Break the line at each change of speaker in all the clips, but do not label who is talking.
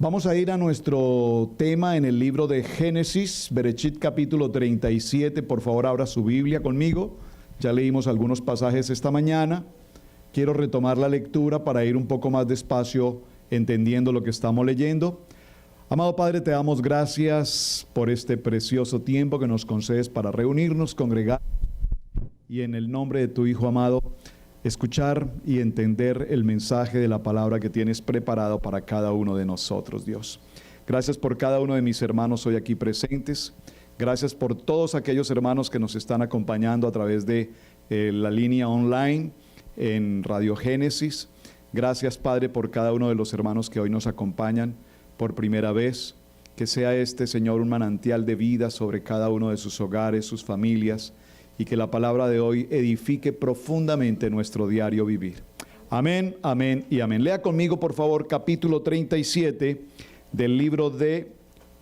Vamos a ir a nuestro tema en el libro de Génesis, Bereshit capítulo 37. Por favor, abra su Biblia conmigo. Ya leímos algunos pasajes esta mañana. Quiero retomar la lectura para ir un poco más despacio entendiendo lo que estamos leyendo. Amado Padre, te damos gracias por este precioso tiempo que nos concedes para reunirnos, congregar y en el nombre de tu Hijo amado, escuchar y entender el mensaje de la palabra que tienes preparado para cada uno de nosotros, Dios. Gracias por cada uno de mis hermanos hoy aquí presentes. Gracias por todos aquellos hermanos que nos están acompañando a través de la línea online en Radio Génesis. Gracias, Padre, por cada uno de los hermanos que hoy nos acompañan por primera vez. Que sea este, Señor, un manantial de vida sobre cada uno de sus hogares, sus familias, y que la palabra de hoy edifique profundamente nuestro diario vivir. Amén, amén y amén. Lea conmigo, por favor, capítulo 37 del libro de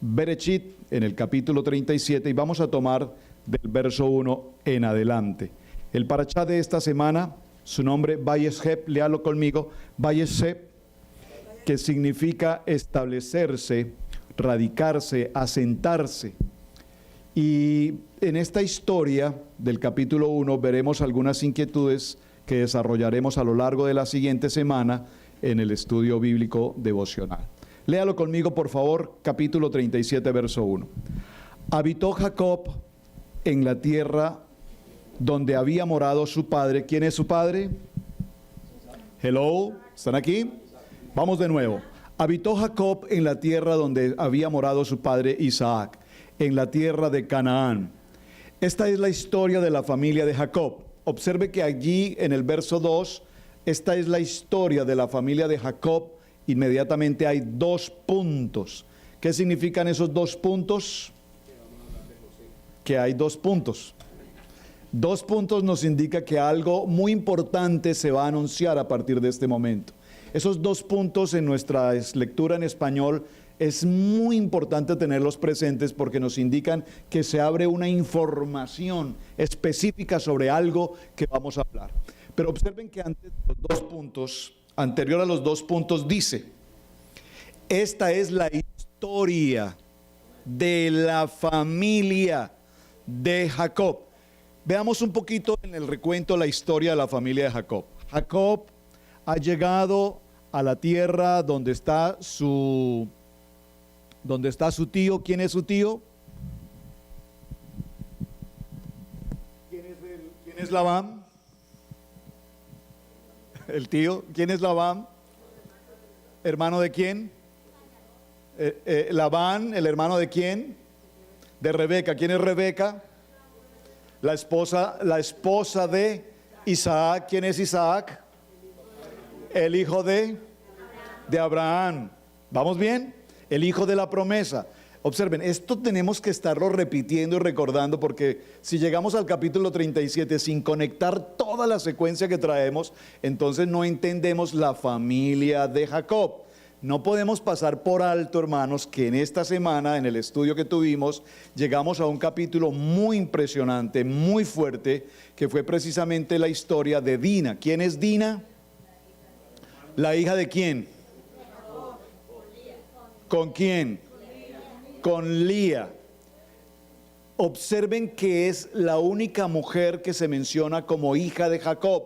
Bereshit, en el capítulo 37, y vamos a tomar del verso 1 en adelante. El parashá de esta semana, su nombre, Vayeshep, léalo conmigo, Vayeshep, que significa establecerse, radicarse, asentarse. Y en esta historia del capítulo 1 veremos algunas inquietudes que desarrollaremos a lo largo de la siguiente semana en el estudio bíblico devocional. Léalo conmigo, por favor, capítulo 37, verso 1. Habitó Jacob en la tierra donde había morado su padre. ¿Quién es su padre? Hello, ¿están aquí? Vamos de nuevo. Habitó Jacob en la tierra donde había morado su padre Isaac, en la tierra de Canaán. Esta es la historia de la familia de Jacob. Observe que allí en el verso 2, esta es la historia de la familia de Jacob. Inmediatamente hay dos puntos. ¿Qué significan esos dos puntos? Que hay dos puntos. Dos puntos nos indica que algo muy importante se va a anunciar a partir de este momento. Esos dos puntos en nuestra lectura en español es muy importante tenerlos presentes porque nos indican que se abre una información específica sobre algo que vamos a hablar. Pero observen que antes de los dos puntos, anterior a los dos puntos, dice: esta es la historia de la familia de Jacob. Veamos un poquito en el recuento la historia de la familia de Jacob. Jacob ha llegado a la tierra donde está su tío. ¿Quién es su tío? ¿Quién es Labán? El tío. ¿Quién es Labán? ¿Hermano de quién? Labán, ¿el hermano de quién? De Rebeca. ¿Quién es Rebeca? La esposa de Isaac. ¿Quién es Isaac? El hijo de Abraham. ¿Vamos bien? El hijo de la promesa. Observen, esto tenemos que estarlo repitiendo y recordando, porque si llegamos al capítulo 37 sin conectar toda la secuencia que traemos, entonces no entendemos la familia de Jacob. No podemos pasar por alto, hermanos, que en esta semana, en el estudio que tuvimos, llegamos a un capítulo muy impresionante, muy fuerte, que fue precisamente la historia de Dina. ¿Quién es Dina? ¿La hija de quién? ¿Con quién? Con Lía. Observen que es la única mujer que se menciona como hija de Jacob.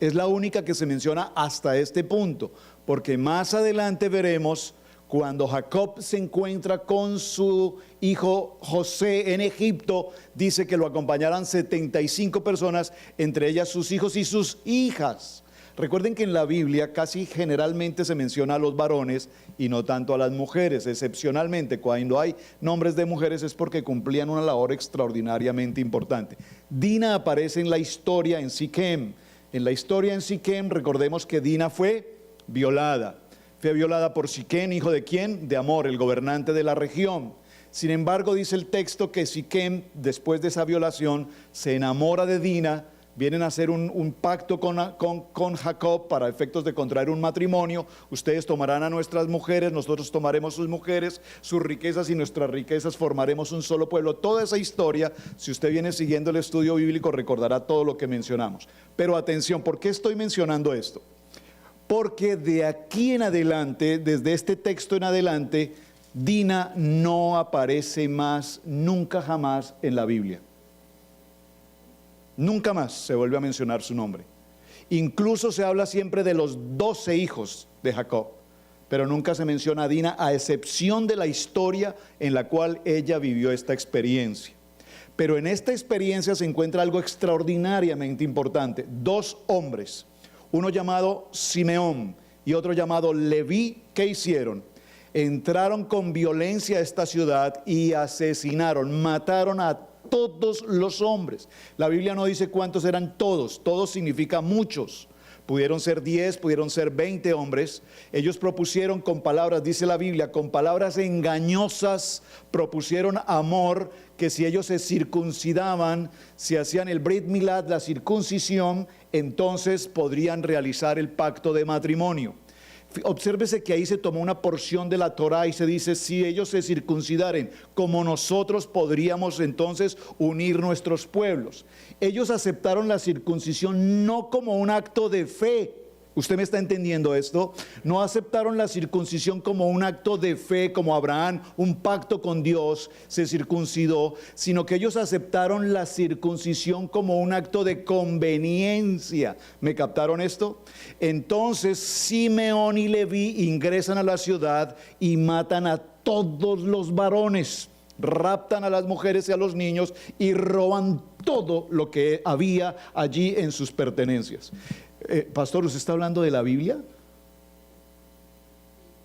Es la única que se menciona hasta este punto, porque más adelante veremos cuando Jacob se encuentra con su hijo José en Egipto, dice que lo acompañarán 75 personas, entre ellas sus hijos y sus hijas. Recuerden que en la Biblia casi generalmente se menciona a los varones y no tanto a las mujeres. Excepcionalmente, cuando hay nombres de mujeres es porque cumplían una labor extraordinariamente importante. Dina aparece en la historia en Siquem. En la historia en Siquem, recordemos que Dina fue violada. Fue violada por Siquem, hijo de quién? De Hamor, el gobernante de la región. Sin embargo, dice el texto que Siquem, después de esa violación, se enamora de Dina. Vienen a hacer un pacto con Jacob para efectos de contraer un matrimonio. Ustedes tomarán a nuestras mujeres, nosotros tomaremos sus mujeres, sus riquezas y nuestras riquezas, formaremos un solo pueblo. Toda esa historia, si usted viene siguiendo el estudio bíblico, recordará todo lo que mencionamos. Pero atención, ¿por qué estoy mencionando esto? porque de aquí en adelante, desde este texto en adelante, Dina no aparece más, nunca jamás en la Biblia. Nunca más se vuelve a mencionar su nombre. Incluso se habla siempre de los 12 hijos de Jacob, pero nunca se menciona a Dina, a excepción de la historia en la cual ella vivió esta experiencia. Pero en esta experiencia se encuentra algo extraordinariamente importante. 2 hombres, uno llamado Simeón y otro llamado Leví, ¿qué hicieron? Entraron con violencia a esta ciudad y asesinaron, mataron a todos los hombres. La Biblia no dice cuántos eran todos, todos significa muchos. Pudieron ser 10, pudieron ser 20 hombres. Ellos propusieron con palabras, dice la Biblia, con palabras engañosas, propusieron amor, que si ellos se circuncidaban, si hacían el Brit Milad, la circuncisión, entonces podrían realizar el pacto de matrimonio. Obsérvese que ahí se tomó una porción de la Torá y se dice, si ellos se circuncidaren, como nosotros podríamos entonces unir nuestros pueblos. Ellos aceptaron la circuncisión no como un acto de fe. ¿Usted me está entendiendo esto? No aceptaron la circuncisión como un acto de fe, como Abraham, un pacto con Dios, se circuncidó, sino que ellos aceptaron la circuncisión como un acto de conveniencia. ¿Me captaron esto? Entonces Simeón y Leví ingresan a la ciudad y matan a todos los varones, raptan a las mujeres y a los niños y roban todo lo que había allí en sus pertenencias. Pastor, ¿usted está hablando de la Biblia?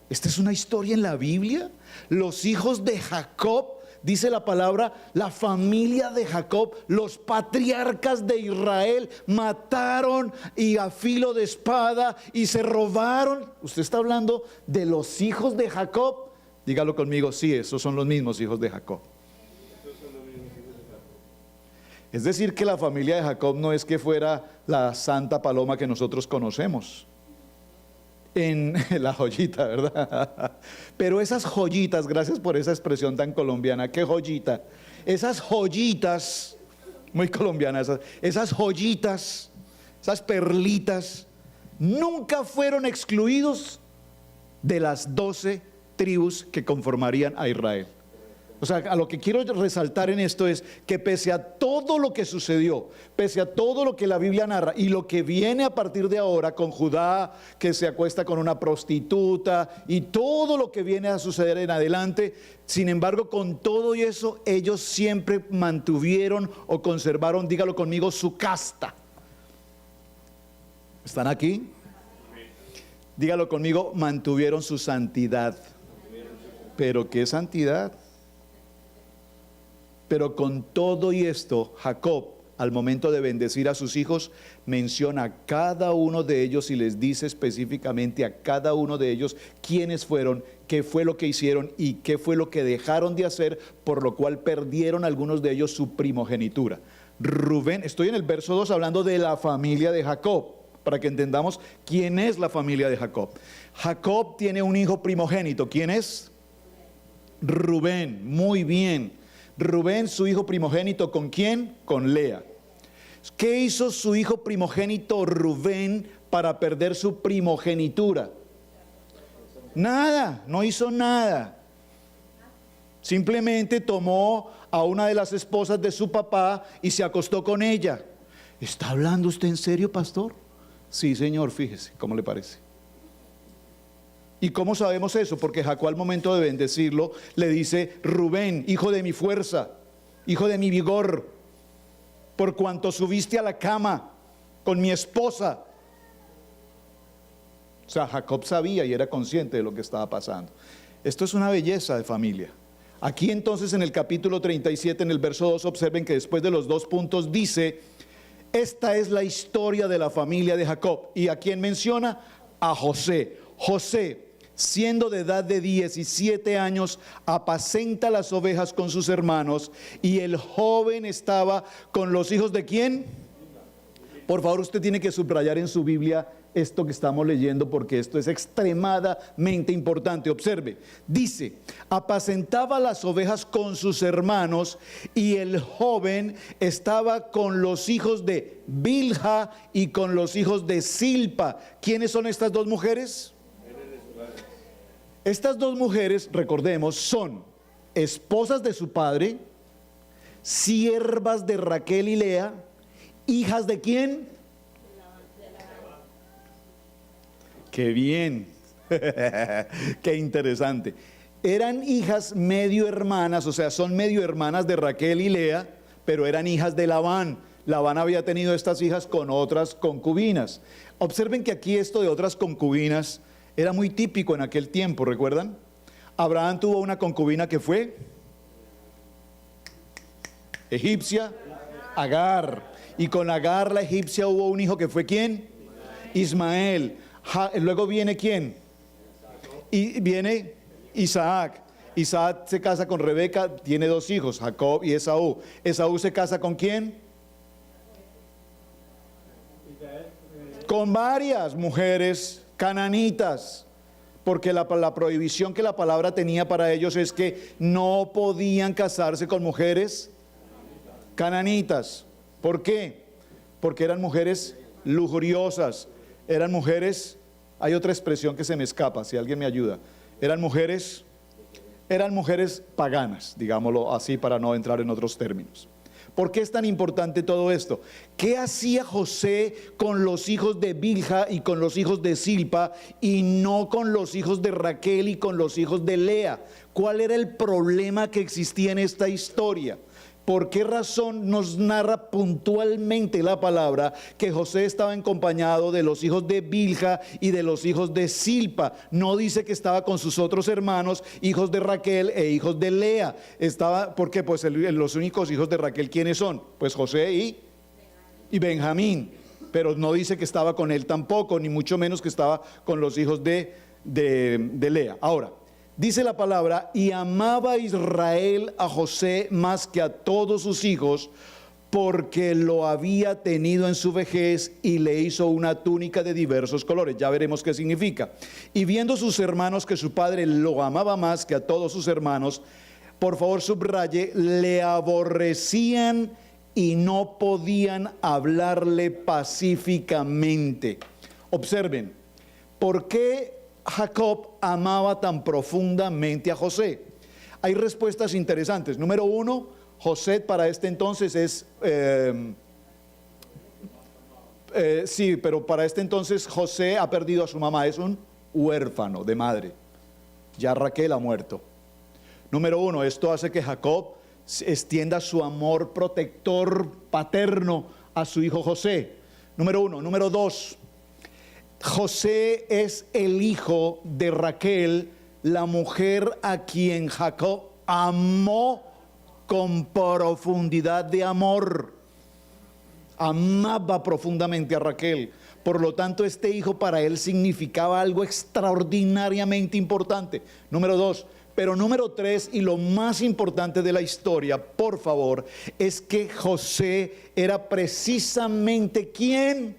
¿Esta es una historia en la Biblia? Los hijos de Jacob, dice la palabra, la familia de Jacob, los patriarcas de Israel mataron y a filo de espada y se robaron. ¿Usted está hablando de los hijos de Jacob? Dígalo conmigo, sí, esos son los mismos hijos de Jacob. Es decir, que la familia de Jacob no es que fuera la santa paloma que nosotros conocemos en la joyita, ¿verdad? Pero esas joyitas, gracias por esa expresión tan colombiana, ¿qué joyita? Esas joyitas, muy colombianas, esas joyitas, esas perlitas, nunca fueron excluidos de las 12 tribus que conformarían a Israel. O sea, a lo que quiero resaltar en esto es que pese a todo lo que sucedió, pese a todo lo que la Biblia narra y lo que viene a partir de ahora con Judá, que se acuesta con una prostituta y todo lo que viene a suceder en adelante, sin embargo, con todo y eso, ellos siempre mantuvieron o conservaron, dígalo conmigo, su casta. ¿Están aquí? Dígalo conmigo, mantuvieron su santidad. ¿Pero qué santidad? Pero con todo y esto, Jacob, al momento de bendecir a sus hijos, menciona a cada uno de ellos y les dice específicamente a cada uno de ellos quiénes fueron, qué fue lo que hicieron y qué fue lo que dejaron de hacer, por lo cual perdieron algunos de ellos su primogenitura. Rubén, estoy en el verso 2 hablando de la familia de Jacob, para que entendamos quién es la familia de Jacob. Jacob tiene un hijo primogénito, ¿quién es? Rubén, muy bien. Rubén, su hijo primogénito, ¿con quién? Con Lea. ¿Qué hizo su hijo primogénito Rubén para perder su primogenitura? Nada, no hizo nada. Simplemente tomó a una de las esposas de su papá y se acostó con ella. ¿Está hablando usted en serio, pastor? Sí, señor, fíjese, ¿cómo le parece? ¿Y cómo sabemos eso? Porque Jacob al momento de bendecirlo le dice: Rubén, hijo de mi fuerza, hijo de mi vigor, por cuanto subiste a la cama con mi esposa. O sea, Jacob sabía y era consciente de lo que estaba pasando. Esto es una belleza de familia. Aquí entonces en el capítulo 37, en el verso 2, observen que después de los 2 puntos dice: esta es la historia de la familia de Jacob. ¿Y a quién menciona? A José. José, siendo de edad de 17 años, apacenta las ovejas con sus hermanos, y el joven estaba con los hijos de ¿quién? Por favor, usted tiene que subrayar en su Biblia esto que estamos leyendo porque esto es extremadamente importante. Observe, dice, apacentaba las ovejas con sus hermanos y el joven estaba con los hijos de Bilha y con los hijos de Silpa. ¿Quiénes son estas dos mujeres? Estas dos mujeres, recordemos, son esposas de su padre, siervas de Raquel y Lea, hijas de ¿quién? ¡Qué bien! ¡Qué interesante! Eran hijas medio hermanas, o sea, son medio hermanas de Raquel y Lea, pero eran hijas de Labán. Labán había tenido estas hijas con otras concubinas. Observen que aquí esto de otras concubinas era muy típico en aquel tiempo, ¿recuerdan? Abraham tuvo una concubina que fue egipcia, Agar. Y con Agar la egipcia hubo un hijo que fue ¿quién? Ismael. Luego viene ¿quién? Y viene Isaac. Isaac se casa con Rebeca, tiene dos hijos, Jacob y Esaú. Esaú se casa con ¿quién? Con varias mujeres cananitas, porque la prohibición que la palabra tenía para ellos es que no podían casarse con mujeres cananitas. ¿Por qué? Porque eran mujeres lujuriosas, eran mujeres, hay otra expresión que se me escapa, si alguien me ayuda, eran mujeres paganas, digámoslo así para no entrar en otros términos. ¿Por qué es tan importante todo esto? ¿Qué hacía José con los hijos de Bilha y con los hijos de Silpa y no con los hijos de Raquel y con los hijos de Lea? ¿Cuál era el problema que existía en esta historia? ¿Por qué razón nos narra puntualmente la palabra que José estaba acompañado de los hijos de Bilha y de los hijos de Silpa? No dice que estaba con sus otros hermanos, hijos de Raquel e hijos de Lea. ¿Por qué? Pues los únicos hijos de Raquel, ¿quiénes son? Pues José y Benjamín. Pero no dice que estaba con él tampoco, ni mucho menos que estaba con los hijos de Lea. Ahora, dice la palabra, y amaba Israel a José más que a todos sus hijos, porque lo había tenido en su vejez y le hizo una túnica de diversos colores. Ya veremos qué significa. Y viendo sus hermanos que su padre lo amaba más que a todos sus hermanos, por favor subraye, le aborrecían y no podían hablarle pacíficamente. Observen, ¿por qué Jacob amaba tan profundamente a José? Hay respuestas interesantes. Número uno, José para este entonces es sí, pero para este entonces José ha perdido a su mamá, es un huérfano de madre. Ya Raquel ha muerto. Número uno, esto hace que Jacob extienda su amor protector paterno a su hijo José. Número uno. Número dos, José es el hijo de Raquel, la mujer a quien Jacob amó con profundidad de amor. Amaba profundamente a Raquel. Por lo tanto, este hijo para él significaba algo extraordinariamente importante. Número dos. Pero número tres, y lo más importante de la historia, por favor, es que José era precisamente quien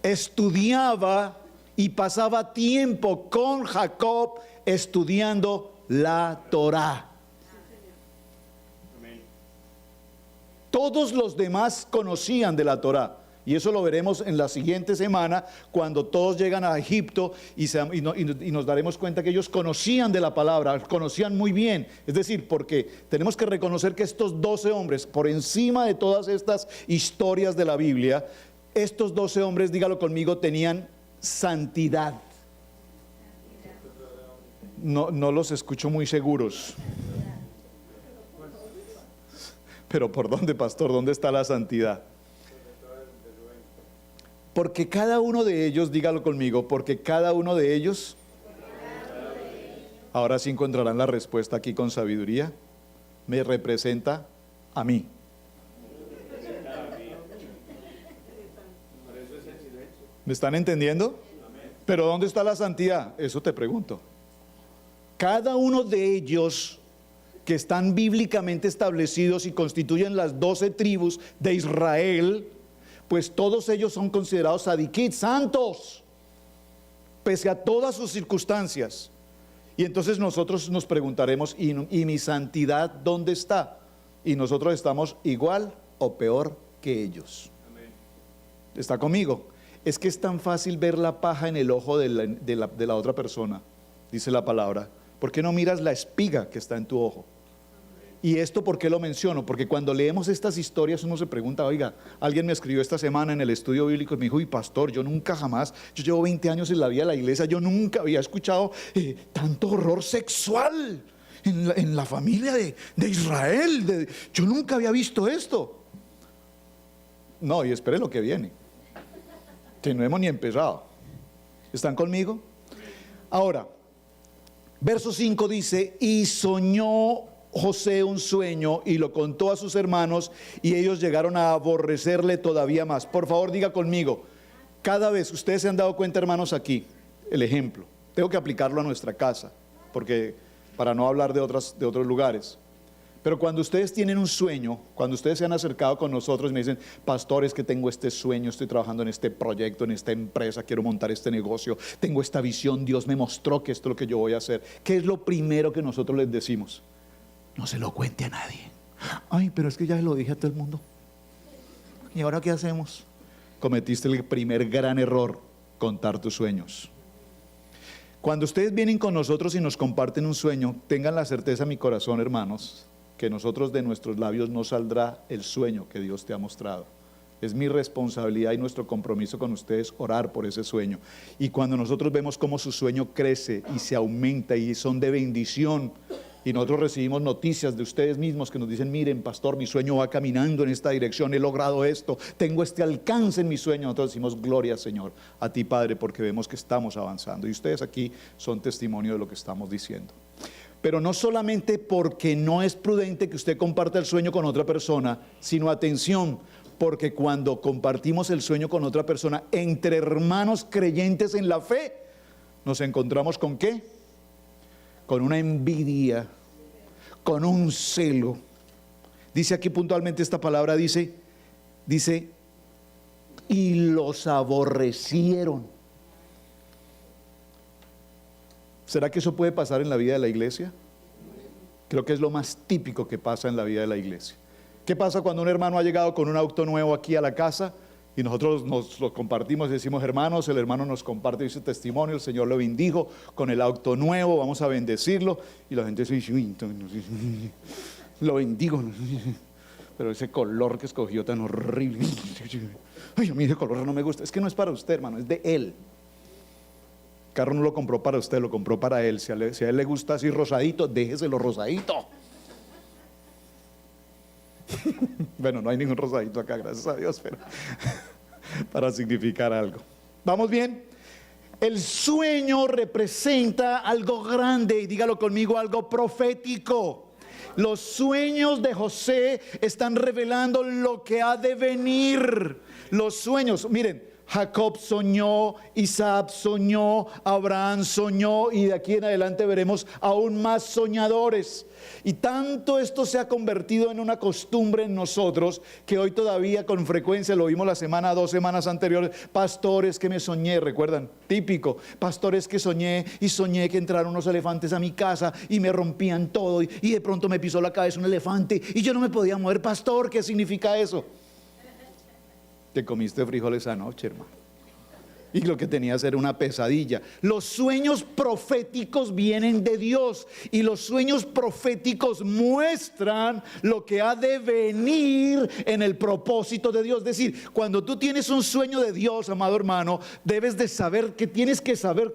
estudiaba y pasaba tiempo con Jacob estudiando la Torá. Todos los demás conocían de la Torá, y eso lo veremos en la siguiente semana cuando todos llegan a Egipto y nos daremos cuenta que ellos conocían de la palabra, conocían muy bien. Es decir, porque tenemos que reconocer que estos 12 hombres, por encima de todas estas historias de la Biblia, estos 12 hombres, dígalo conmigo, tenían santidad. No los escucho muy seguros. Pero ¿por dónde, pastor? ¿Dónde está la santidad? Porque cada uno de ellos, dígalo conmigo, porque cada uno de ellos, ahora sí encontrarán la respuesta aquí con sabiduría, me representa a mí. ¿Me están entendiendo? Pero ¿dónde está la santidad? Eso te pregunto. Cada uno de ellos que están bíblicamente establecidos y constituyen las 12 tribus de Israel, pues todos ellos son considerados sadiquit, santos, pese a todas sus circunstancias. Y entonces nosotros nos preguntaremos, ¿y mi santidad dónde está? Y nosotros estamos igual o peor que ellos. Amén. ¿Está conmigo? Es que es tan fácil ver la paja en el ojo de la otra persona, dice la palabra. ¿Por qué no miras la espiga que está en tu ojo? Y esto, ¿por qué lo menciono? Porque cuando leemos estas historias uno se pregunta, oiga, alguien me escribió esta semana en el estudio bíblico y me dijo, y pastor, yo nunca jamás, yo llevo 20 años en la vida de la iglesia, yo nunca había escuchado tanto horror sexual en la familia de Israel, yo nunca había visto esto. No, y espere lo que viene, que no hemos ni empezado. ¿Están conmigo? Ahora, verso 5 dice, y soñó José un sueño y lo contó a sus hermanos y ellos llegaron a aborrecerle todavía más. Por favor, diga conmigo, cada vez, ustedes se han dado cuenta, hermanos, aquí, el ejemplo, tengo que aplicarlo a nuestra casa, porque para no hablar de otros lugares. Pero cuando ustedes tienen un sueño, cuando ustedes se han acercado con nosotros y me dicen, pastor, es que tengo este sueño, estoy trabajando en este proyecto, en esta empresa, quiero montar este negocio, tengo esta visión, Dios me mostró que esto es lo que yo voy a hacer. ¿Qué es lo primero que nosotros les decimos? No se lo cuente a nadie. Ay, pero es que ya se lo dije a todo el mundo. ¿Y ahora qué hacemos? Cometiste el primer gran error, contar tus sueños. Cuando ustedes vienen con nosotros y nos comparten un sueño, tengan la certeza, mi corazón, hermanos, que nosotros de nuestros labios no saldrá el sueño que Dios te ha mostrado. Es mi responsabilidad y nuestro compromiso con ustedes orar por ese sueño. Y cuando nosotros vemos cómo su sueño crece y se aumenta y son de bendición, y nosotros recibimos noticias de ustedes mismos que nos dicen, miren, pastor, mi sueño va caminando en esta dirección, he logrado esto, tengo este alcance en mi sueño. Nosotros decimos, gloria, Señor, a ti, Padre, porque vemos que estamos avanzando. Y ustedes aquí son testimonio de lo que estamos diciendo. Pero no solamente porque no es prudente que usted comparta el sueño con otra persona, sino, atención, porque cuando compartimos el sueño con otra persona, entre hermanos creyentes en la fe, nos encontramos ¿con qué? Con una envidia, con un celo. Dice aquí puntualmente esta palabra, dice, y los aborrecieron. ¿Será que eso puede pasar en la vida de la iglesia? Creo que es lo más típico que pasa en la vida de la iglesia. ¿Qué pasa cuando un hermano ha llegado con un auto nuevo aquí a la casa? Y nosotros nos lo compartimos y decimos, hermanos, el hermano nos comparte ese testimonio, el Señor lo bendijo con el auto nuevo, vamos a bendecirlo. Y la gente dice, lo bendigo, pero ese color que escogió tan horrible, ay, a mí ese color no me gusta. Es que no es para usted, hermano, es de él. El carro no lo compró para usted, lo compró para él. Si a él le gusta así rosadito, déjeselo rosadito. Bueno, no hay ningún rosadito acá, gracias a Dios, pero para significar algo. ¿Vamos bien? El sueño representa algo grande, y dígalo conmigo, algo profético. Los sueños de José están revelando lo que ha de venir. Los sueños, miren, Jacob soñó, Isaac soñó, Abraham soñó, y de aquí en adelante veremos aún más soñadores. Y tanto esto se ha convertido en una costumbre en nosotros, que hoy todavía con frecuencia, lo vimos la 2 semanas anteriores, pastores que me soñé, recuerdan, típico, pastores que soñé y soñé que entraron unos elefantes a mi casa y me rompían todo y de pronto me pisó la cabeza un elefante y yo no me podía mover. Pastor, ¿qué significa eso? Te comiste frijoles anoche, hermano, y lo que tenías era una pesadilla. Los sueños proféticos vienen de Dios, y los sueños proféticos muestran lo que ha de venir en el propósito de Dios. Es decir, cuando tú tienes un sueño de Dios, amado hermano, debes de saber que tienes que saber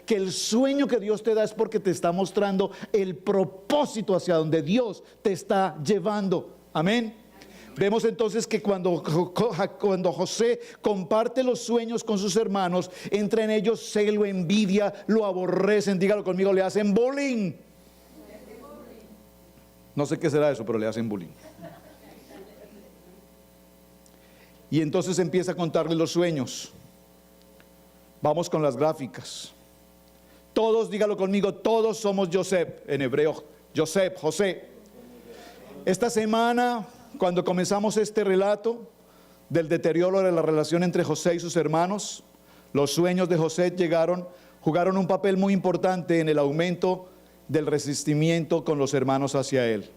que el sueño que Dios te da es porque te está mostrando el propósito hacia donde Dios te está llevando. Amén. Vemos entonces que cuando José comparte los sueños con sus hermanos, entra en ellos celo, envidia, lo aborrecen, dígalo conmigo, le hacen bullying. No sé qué será eso, pero le hacen bullying. Y entonces empieza a contarle los sueños. Vamos con las gráficas. Todos, dígalo conmigo, todos somos Joseph, en hebreo, José. Esta semana, cuando comenzamos este relato, del deterioro de la relación entre José y sus hermanos. Los sueños de José jugaron un papel muy importante en el aumento del resentimiento con los hermanos hacia él.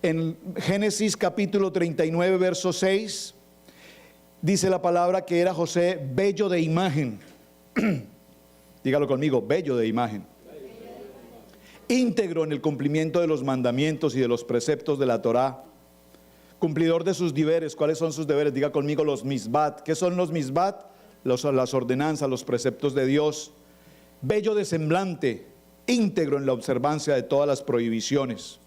En Génesis capítulo 39, verso 6, dice la palabra que era José bello de imagen. Dígalo conmigo, bello de imagen. Íntegro en el cumplimiento de los mandamientos y de los preceptos de la Torá. Cumplidor de sus deberes. ¿Cuáles son sus deberes? Diga conmigo los misbat. ¿Qué son los misbat? Las ordenanzas, los preceptos de Dios. Bello de semblante, íntegro en la observancia de todas las prohibiciones.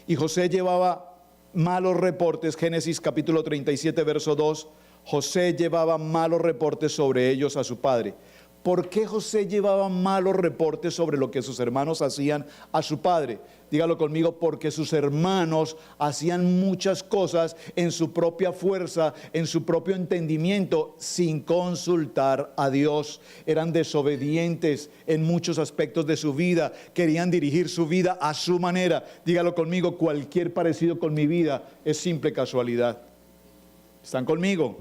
Y José llevaba malos reportes. Génesis capítulo 37, verso 2. José llevaba malos reportes sobre ellos a su padre. ¿Por qué José llevaba malos reportes sobre lo que sus hermanos hacían a su padre? Dígalo conmigo, porque sus hermanos hacían muchas cosas en su propia fuerza, en su propio entendimiento, sin consultar a Dios. Eran desobedientes en muchos aspectos de su vida, querían dirigir su vida a su manera. Dígalo conmigo, cualquier parecido con mi vida es simple casualidad. ¿Están conmigo?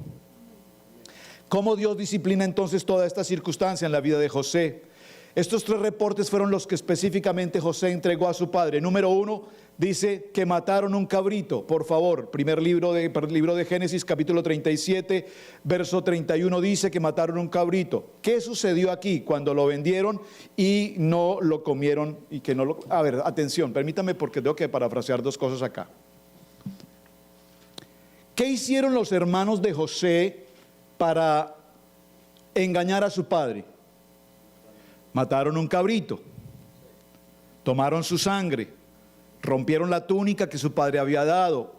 ¿Cómo Dios disciplina entonces toda esta circunstancia en la vida de José? Estos 3 reportes fueron los que específicamente José entregó a su padre. Número 1, dice que mataron un cabrito. Por favor, libro de Génesis capítulo 37, verso 31 dice que mataron un cabrito. ¿Qué sucedió aquí cuando lo vendieron y no lo comieron? A ver, atención, permítame porque tengo que parafrasear 2 cosas acá. ¿Qué hicieron los hermanos de José para engañar a su padre? Mataron un cabrito, tomaron su sangre, rompieron la túnica que su padre había dado,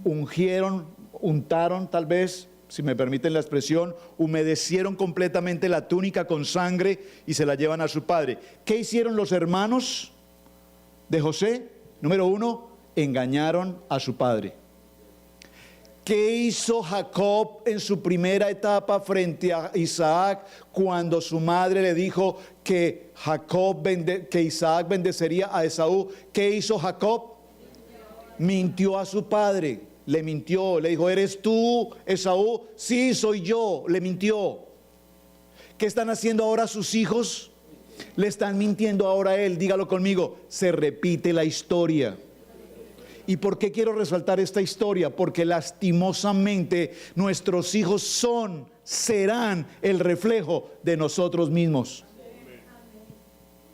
untaron tal vez, si me permiten la expresión, humedecieron completamente la túnica con sangre y se la llevan a su padre. ¿Qué hicieron los hermanos de José? Número 1, engañaron a su padre. ¿Qué hizo Jacob en su primera etapa frente a Isaac cuando su madre le dijo que Isaac bendecería a Esaú? ¿Qué hizo Jacob? Mintió a su padre, le mintió, le dijo, ¿eres tú, Esaú? Sí, soy yo, le mintió. ¿Qué están haciendo ahora sus hijos? Le están mintiendo ahora a él. Dígalo conmigo, se repite la historia. ¿Y por qué quiero resaltar esta historia? Porque lastimosamente nuestros hijos serán el reflejo de nosotros mismos.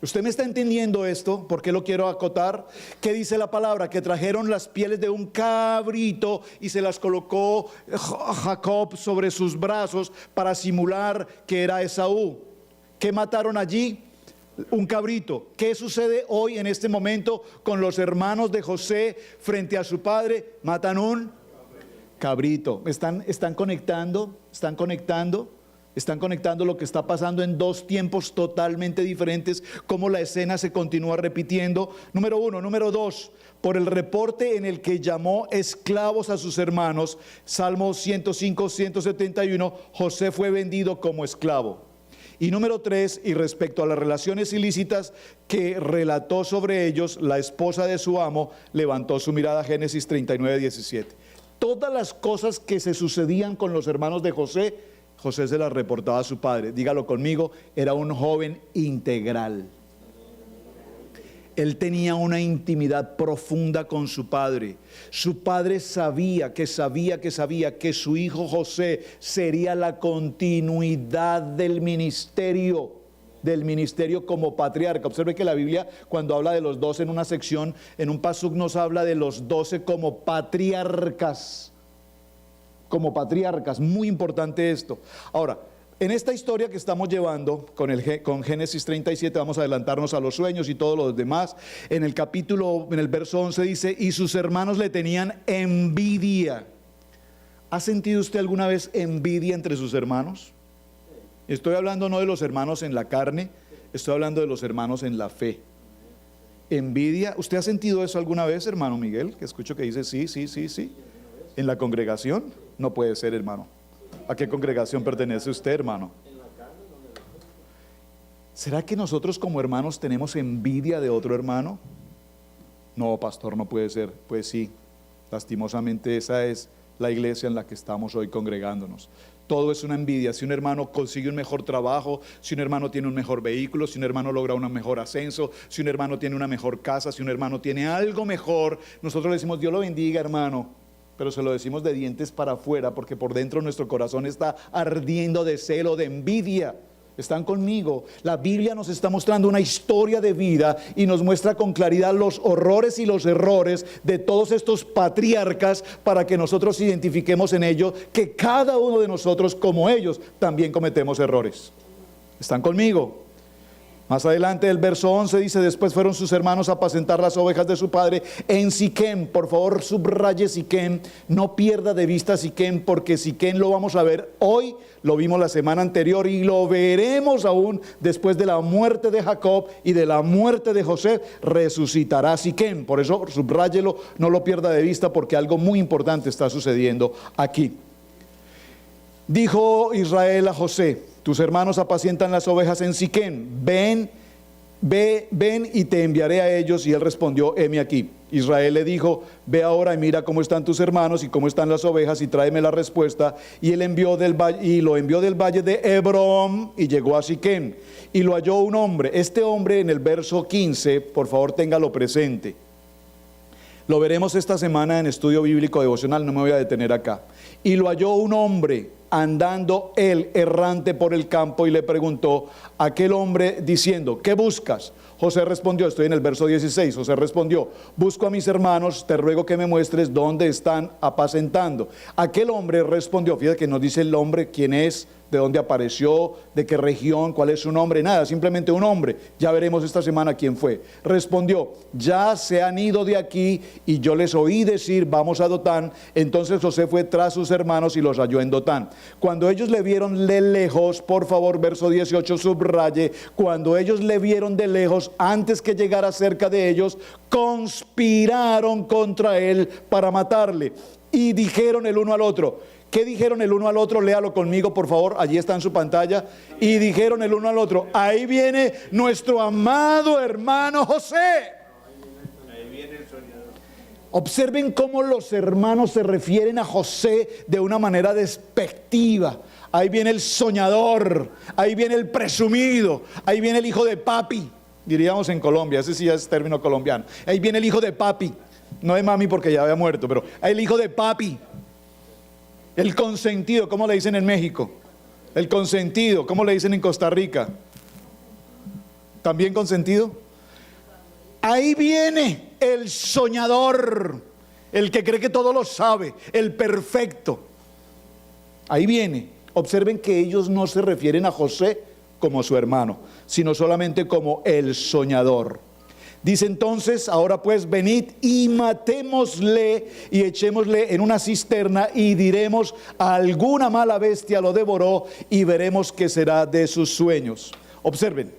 ¿Usted me está entendiendo esto? ¿Por qué lo quiero acotar? ¿Qué dice la palabra? Que trajeron las pieles de un cabrito y se las colocó Jacob sobre sus brazos para simular que era Esaú. ¿Qué mataron allí? Un cabrito. ¿Qué sucede hoy en este momento con los hermanos de José frente a su padre? Matan un cabrito. ¿Están conectando? ¿Están conectando? ¿Están conectando lo que está pasando en 2 tiempos totalmente diferentes? Cómo la escena se continúa repitiendo. Número 1. Número 2. Por el reporte en el que llamó esclavos a sus hermanos. Salmo 105, 171. José fue vendido como esclavo. Y número 3, y respecto a las relaciones ilícitas que relató sobre ellos, la esposa de su amo levantó su mirada. Génesis 39, 17. Todas las cosas que se sucedían con los hermanos de José, José se las reportaba a su padre. Dígalo conmigo, era un joven integral. Él tenía una intimidad profunda con su padre. Su padre sabía que su hijo José sería la continuidad del ministerio como patriarca. Observe que la Biblia, cuando habla de los 12 en una sección, en un pasuk nos habla de los 12 como patriarcas. Muy importante esto. Ahora, en esta historia que estamos llevando con Génesis 37, vamos a adelantarnos a los sueños y todo lo demás. En el verso 11 dice, y sus hermanos le tenían envidia. ¿Ha sentido usted alguna vez envidia entre sus hermanos? Estoy hablando no de los hermanos en la carne, estoy hablando de los hermanos en la fe. Envidia, ¿usted ha sentido eso alguna vez, hermano Miguel? Que escucho que dice sí. ¿En la congregación? No puede ser, hermano. ¿A qué congregación pertenece usted, hermano? ¿Será que nosotros como hermanos tenemos envidia de otro hermano? No, pastor, no puede ser. Pues sí, lastimosamente esa es la iglesia en la que estamos hoy congregándonos. Todo es una envidia. Si un hermano consigue un mejor trabajo, si un hermano tiene un mejor vehículo, si un hermano logra un mejor ascenso, si un hermano tiene una mejor casa, si un hermano tiene algo mejor, nosotros le decimos, Dios lo bendiga, hermano, pero se lo decimos de dientes para afuera, porque por dentro nuestro corazón está ardiendo de celo, de envidia. ¿Están conmigo? La Biblia nos está mostrando una historia de vida y nos muestra con claridad los horrores y los errores de todos estos patriarcas, para que nosotros identifiquemos en ello que cada uno de nosotros, como ellos, también cometemos errores. ¿Están conmigo? Más adelante el verso 11 dice, después fueron sus hermanos a apacentar las ovejas de su padre en Siquem. Por favor, subraye Siquem, no pierda de vista Siquem, porque Siquem lo vamos a ver hoy, lo vimos la semana anterior y lo veremos aún después de la muerte de Jacob y de la muerte de José, resucitará Siquem. Por eso subráyelo, no lo pierda de vista, porque algo muy importante está sucediendo aquí. Dijo Israel a José, tus hermanos apacientan las ovejas en Siquem, ven y te enviaré a ellos. Y él respondió, heme aquí. Israel le dijo, ve ahora y mira cómo están tus hermanos y cómo están las ovejas, y tráeme la respuesta. Y él lo envió del valle de Hebrón, y llegó a Siquem, y lo halló un hombre. Este hombre, en el verso 15, por favor téngalo presente. Lo veremos esta semana en estudio bíblico devocional, no me voy a detener acá. Y lo halló un hombre andando él errante por el campo, y le preguntó a aquel hombre diciendo, ¿qué buscas? José respondió, estoy en el verso 16, José respondió, busco a mis hermanos, te ruego que me muestres dónde están apacentando. Aquel hombre respondió, fíjate que no dice el hombre quién es, de dónde apareció, de qué región, cuál es su nombre, nada, simplemente un hombre. Ya veremos esta semana quién fue. Respondió, ya se han ido de aquí y yo les oí decir, vamos a Dotán. Entonces José fue tras sus hermanos y los halló en Dotán. Cuando ellos le vieron de lejos, por favor, verso 18, subraye, cuando ellos le vieron de lejos, antes que llegara cerca de ellos, conspiraron contra él para matarle. Y dijeron el uno al otro. ¿Qué dijeron el uno al otro? Léalo conmigo, por favor, allí está en su pantalla. Y dijeron el uno al otro, ahí viene nuestro amado hermano José. Ahí viene el soñador. Observen cómo los hermanos se refieren a José de una manera despectiva. Ahí viene el soñador, ahí viene el presumido, ahí viene el hijo de papi, diríamos en Colombia, ese sí ya es término colombiano. Ahí viene el hijo de papi, no de mami porque ya había muerto, pero el hijo de papi. El consentido, ¿cómo le dicen en México? El consentido, ¿cómo le dicen en Costa Rica? ¿También consentido? Ahí viene el soñador, el que cree que todo lo sabe, el perfecto. Ahí viene. Observen que ellos no se refieren a José como su hermano, sino solamente como el soñador. Dice entonces, ahora pues venid y matémosle y echémosle en una cisterna, y diremos, alguna mala bestia lo devoró, y veremos qué será de sus sueños. Observen,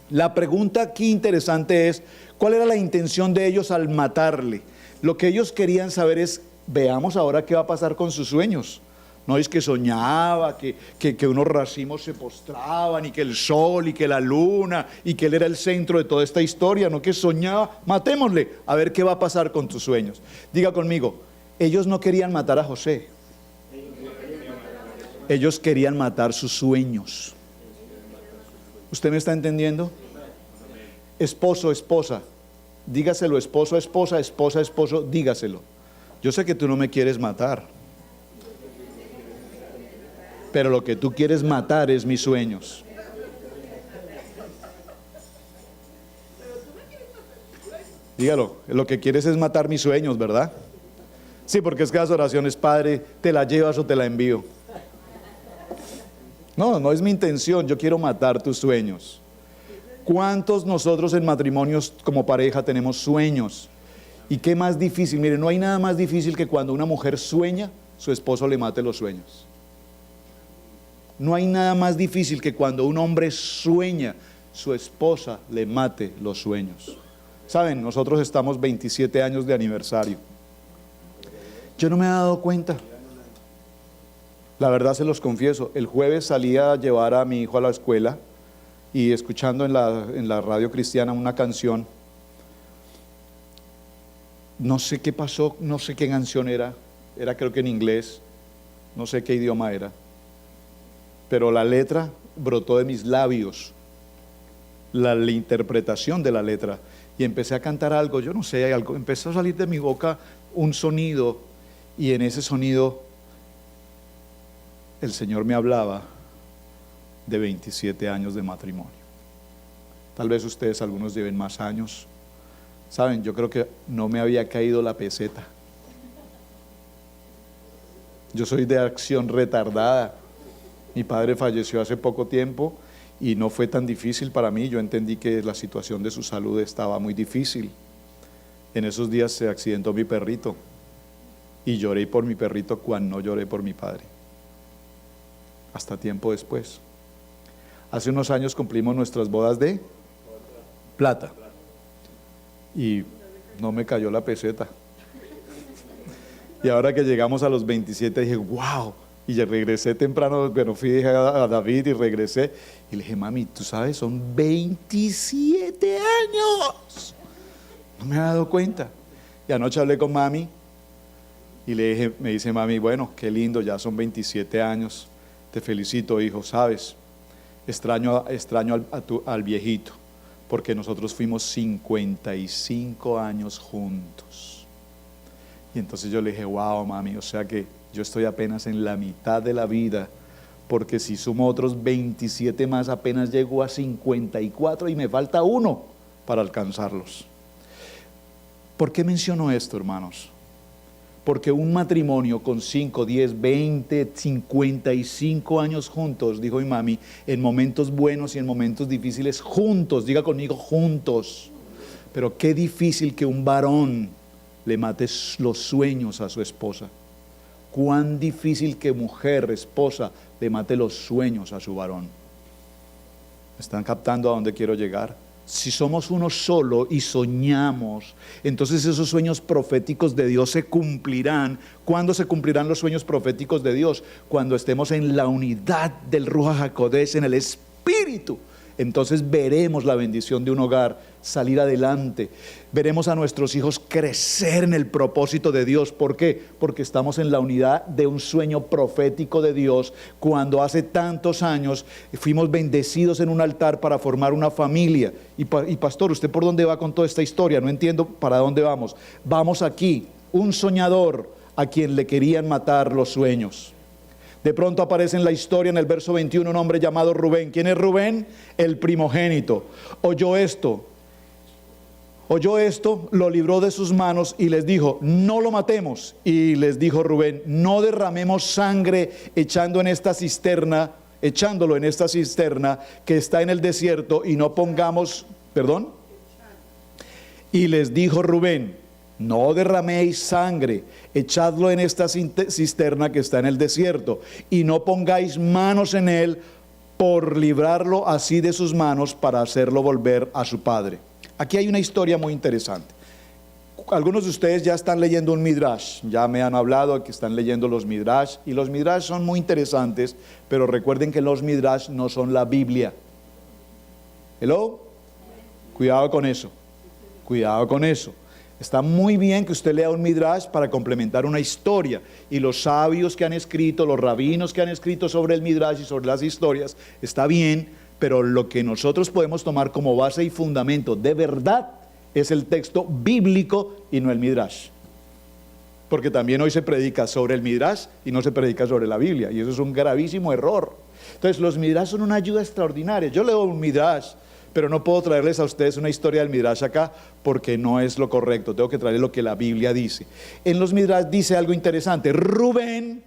la pregunta aquí interesante es, ¿cuál era la intención de ellos al matarle? Lo que ellos querían saber es, veamos ahora qué va a pasar con sus sueños. No es que soñaba, que unos racimos se postraban, y que el sol, y que la luna, y que él era el centro de toda esta historia, no que soñaba. Matémosle, a ver qué va a pasar con tus sueños. Diga conmigo, ellos no querían matar a José. Ellos querían matar sus sueños. ¿Usted me está entendiendo? Esposo, esposa, dígaselo, esposo, esposa, esposa, esposo, dígaselo. Yo sé que tú no me quieres matar, pero lo que tú quieres matar es mis sueños. Dígalo, lo que quieres es matar mis sueños, ¿verdad? Sí, porque es que las oraciones, Padre, ¿te la llevas o te la envío? No, no es mi intención, yo quiero matar tus sueños. ¿Cuántos nosotros en matrimonios como pareja tenemos sueños? ¿Y qué más difícil? Mire, no hay nada más difícil que cuando una mujer sueña, su esposo le mate los sueños. No hay nada más difícil que cuando un hombre sueña, su esposa le mate los sueños. Saben, nosotros estamos 27 años de aniversario. Yo no me he dado cuenta. La verdad se los confieso, el jueves salí a llevar a mi hijo a la escuela, y escuchando en la radio cristiana una canción, no sé qué pasó, no sé qué canción era, era creo que en inglés, no sé qué idioma era, pero la letra brotó de mis labios, la interpretación de la letra, y empecé a cantar algo, yo no sé, algo, empezó a salir de mi boca un sonido, y en ese sonido el Señor me hablaba de 27 años de matrimonio. Tal vez ustedes, algunos lleven más años. Saben, yo creo que no me había caído la peseta. Yo soy de acción retardada. Mi padre falleció hace poco tiempo y no fue tan difícil para mí. Yo entendí que la situación de su salud estaba muy difícil. En esos días se accidentó mi perrito y lloré por mi perrito cuando no lloré por mi padre. Hasta tiempo después. Hace unos años cumplimos nuestras bodas de plata y no me cayó la peseta. Y ahora que llegamos a los 27 dije, wow. Y ya regresé temprano, bueno, fui a David y regresé. Y le dije, mami, tú sabes, son 27 años. No me había dado cuenta. Y anoche hablé con mami y le dije, me dice mami, bueno, qué lindo, ya son 27 años. Te felicito, hijo, sabes, extraño al viejito, porque nosotros fuimos 55 años juntos. Y entonces yo le dije, wow, mami, o sea que yo estoy apenas en la mitad de la vida, porque si sumo otros 27 más, apenas llego a 54 y me falta uno para alcanzarlos. ¿Por qué menciono esto, hermanos? Porque un matrimonio con 5, 10, 20, 55 años juntos, dijo mi mami, en momentos buenos y en momentos difíciles, juntos, diga conmigo, juntos. Pero qué difícil que un varón le mate los sueños a su esposa. Cuán difícil que mujer, esposa, le mate los sueños a su varón. ¿Están captando a dónde quiero llegar? Si somos uno solo y soñamos, entonces esos sueños proféticos de Dios se cumplirán. ¿Cuándo se cumplirán los sueños proféticos de Dios? Cuando estemos en la unidad del Ruach HaKodesh, en el Espíritu. Entonces veremos la bendición de un hogar salir adelante. Veremos a nuestros hijos crecer en el propósito de Dios. ¿Por qué? Porque estamos en la unidad de un sueño profético de Dios. Cuando hace tantos años fuimos bendecidos en un altar para formar una familia. Y pastor, ¿usted por dónde va con toda esta historia? No entiendo para dónde vamos. Vamos aquí, un soñador a quien le querían matar los sueños. De pronto aparece en la historia, en el verso 21, un hombre llamado Rubén. ¿Quién es Rubén? El primogénito. Oyó esto, lo libró de sus manos y les dijo, no lo matemos. Y les dijo Rubén, no derramemos sangre echándolo en esta cisterna que está en el desierto y no pongamos, ¿perdón? Y les dijo Rubén, no derraméis sangre, echadlo en esta cisterna que está en el desierto, y no pongáis manos en él por librarlo así de sus manos para hacerlo volver a su padre. Aquí hay una historia muy interesante. Algunos de ustedes ya están leyendo un Midrash, ya me han hablado que están leyendo los Midrash, y los Midrash son muy interesantes, pero recuerden que los Midrash no son la Biblia. ¿Hello? Cuidado con eso, cuidado con eso. Está muy bien que usted lea un Midrash para complementar una historia, y los sabios que han escrito, los rabinos que han escrito sobre el Midrash y sobre las historias, está bien, pero lo que nosotros podemos tomar como base y fundamento de verdad es el texto bíblico y no el Midrash. Porque también hoy se predica sobre el Midrash y no se predica sobre la Biblia, y eso es un gravísimo error. Entonces los Midrash son una ayuda extraordinaria. Yo leo un Midrash, pero no puedo traerles a ustedes una historia del Midrash acá porque no es lo correcto. Tengo que traerles lo que la Biblia dice. En los Midrash dice algo interesante. Rubén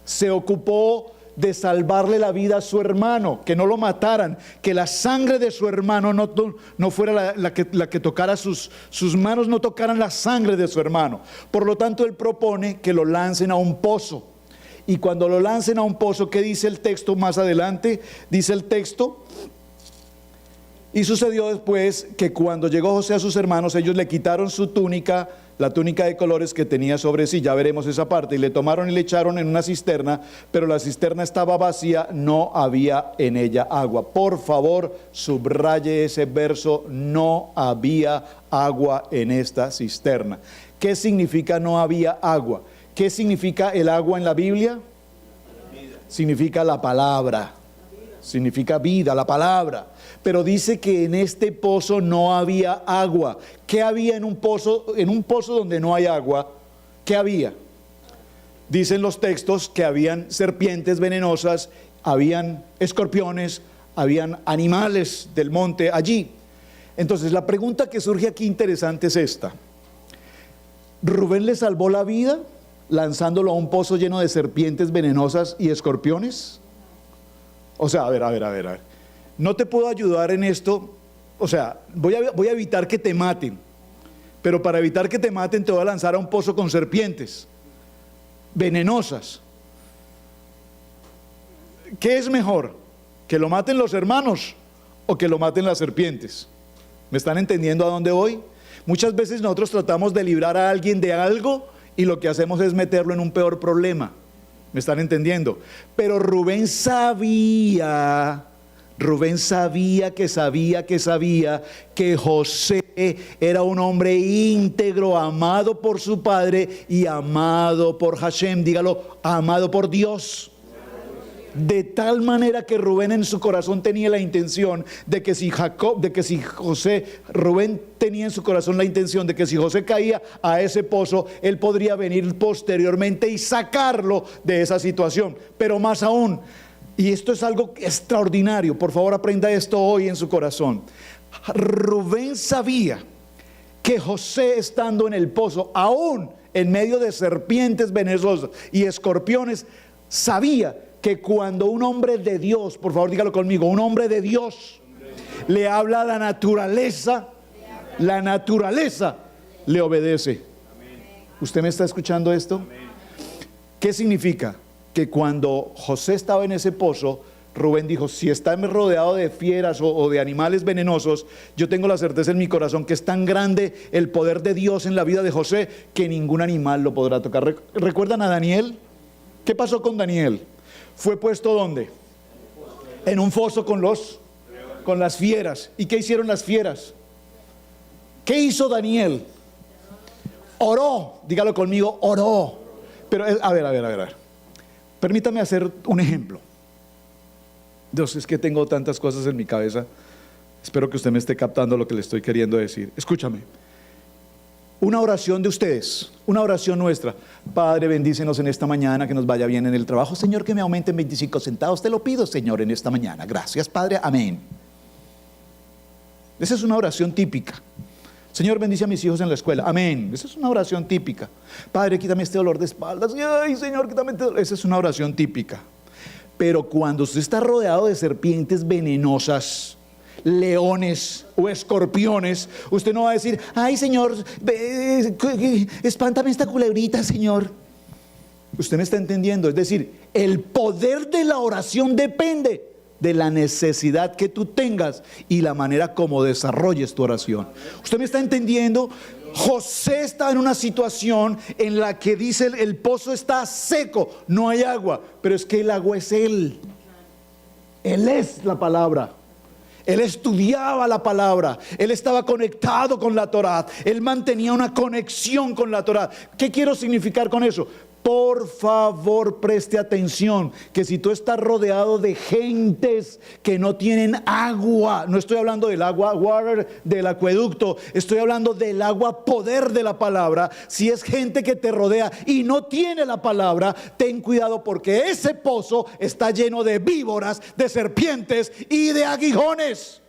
se ocupó de salvarle la vida a su hermano, que no lo mataran, que la sangre de su hermano no fuera la que tocara sus manos, no tocaran la sangre de su hermano. Por lo tanto, él propone que lo lancen a un pozo. Y cuando lo lancen a un pozo, ¿qué dice el texto más adelante? Dice el texto: y sucedió después que cuando llegó José a sus hermanos, ellos le quitaron su túnica, la túnica de colores que tenía sobre sí, ya veremos esa parte, y le tomaron y le echaron en una cisterna, pero la cisterna estaba vacía, no había en ella agua. Por favor, subraye ese verso, no había agua en esta cisterna. ¿Qué significa no había agua? ¿Qué significa el agua en la Biblia? Significa la palabra. Significa vida, la palabra. Pero dice que en este pozo no había agua. ¿Qué había en un pozo? En un pozo donde no hay agua, ¿qué había? Dicen los textos que habían serpientes venenosas, habían escorpiones, habían animales del monte allí. Entonces la pregunta que surge aquí interesante es esta: ¿Rubén le salvó la vida lanzándolo a un pozo lleno de serpientes venenosas y escorpiones? O sea, a ver. No te puedo ayudar en esto. O sea, voy a evitar que te maten. Pero para evitar que te maten te voy a lanzar a un pozo con serpientes venenosas. ¿Qué es mejor? ¿Que lo maten los hermanos o que lo maten las serpientes? ¿Me están entendiendo a dónde voy? Muchas veces nosotros tratamos de librar a alguien de algo y lo que hacemos es meterlo en un peor problema. ¿Me están entendiendo? Pero Rubén sabía que José era un hombre íntegro, amado por su padre y amado por Hashem. Dígalo, amado por Dios. De tal manera que Rubén en su corazón tenía la intención de que Rubén tenía en su corazón la intención de que si José caía a ese pozo, él podría venir posteriormente y sacarlo de esa situación. Pero más aún, y esto es algo extraordinario, por favor aprenda esto hoy en su corazón. Rubén sabía que José, estando en el pozo, aún en medio de serpientes venenosas y escorpiones, sabía que cuando un hombre de Dios, por favor dígalo conmigo, un hombre de Dios le habla a la naturaleza le obedece. ¿Usted me está escuchando esto? ¿Qué significa? Que cuando José estaba en ese pozo, Rubén dijo: si está rodeado de fieras o de animales venenosos, yo tengo la certeza en mi corazón que es tan grande el poder de Dios en la vida de José que ningún animal lo podrá tocar. ¿Recuerdan a Daniel? ¿Qué pasó con Daniel? ¿Fue puesto dónde? En un foso con las fieras. ¿Y qué hicieron las fieras? ¿Qué hizo Daniel? Oró, dígalo conmigo, oró. Pero a ver. Permítame hacer un ejemplo. Dios, es que tengo tantas cosas en mi cabeza. Espero que usted me esté captando lo que le estoy queriendo decir. Escúchame. Una oración de ustedes, una oración nuestra. Padre, bendícenos en esta mañana, que nos vaya bien en el trabajo. Señor, que me aumenten 25 centavos. Te lo pido, Señor, en esta mañana. Gracias, Padre. Amén. Esa es una oración típica. Señor, bendice a mis hijos en la escuela. Amén. Esa es una oración típica. Padre, quítame este dolor de espaldas. Ay, Señor, quítame este dolor. Esa es una oración típica. Pero cuando usted está rodeado de serpientes venenosas, leones o escorpiones, usted no va a decir: ay, Señor, espántame esta culebrita, Señor. Usted me está entendiendo. Es decir, el poder de la oración depende de la necesidad que tú tengas y la manera como desarrolles tu oración. ¿Usted me está entendiendo? José está en una situación en la que dice: el pozo está seco, no hay agua, pero es que el agua es Él. Él es la palabra. Él estudiaba la palabra, él estaba conectado con la Torá, él mantenía una conexión con la Torá. ¿Qué quiero significar con eso? Por favor, preste atención, que si tú estás rodeado de gentes que no tienen agua, no estoy hablando del agua water del acueducto, estoy hablando del agua poder de la palabra. Si es gente que te rodea y no tiene la palabra, ten cuidado, porque ese pozo está lleno de víboras, de serpientes y de aguijones.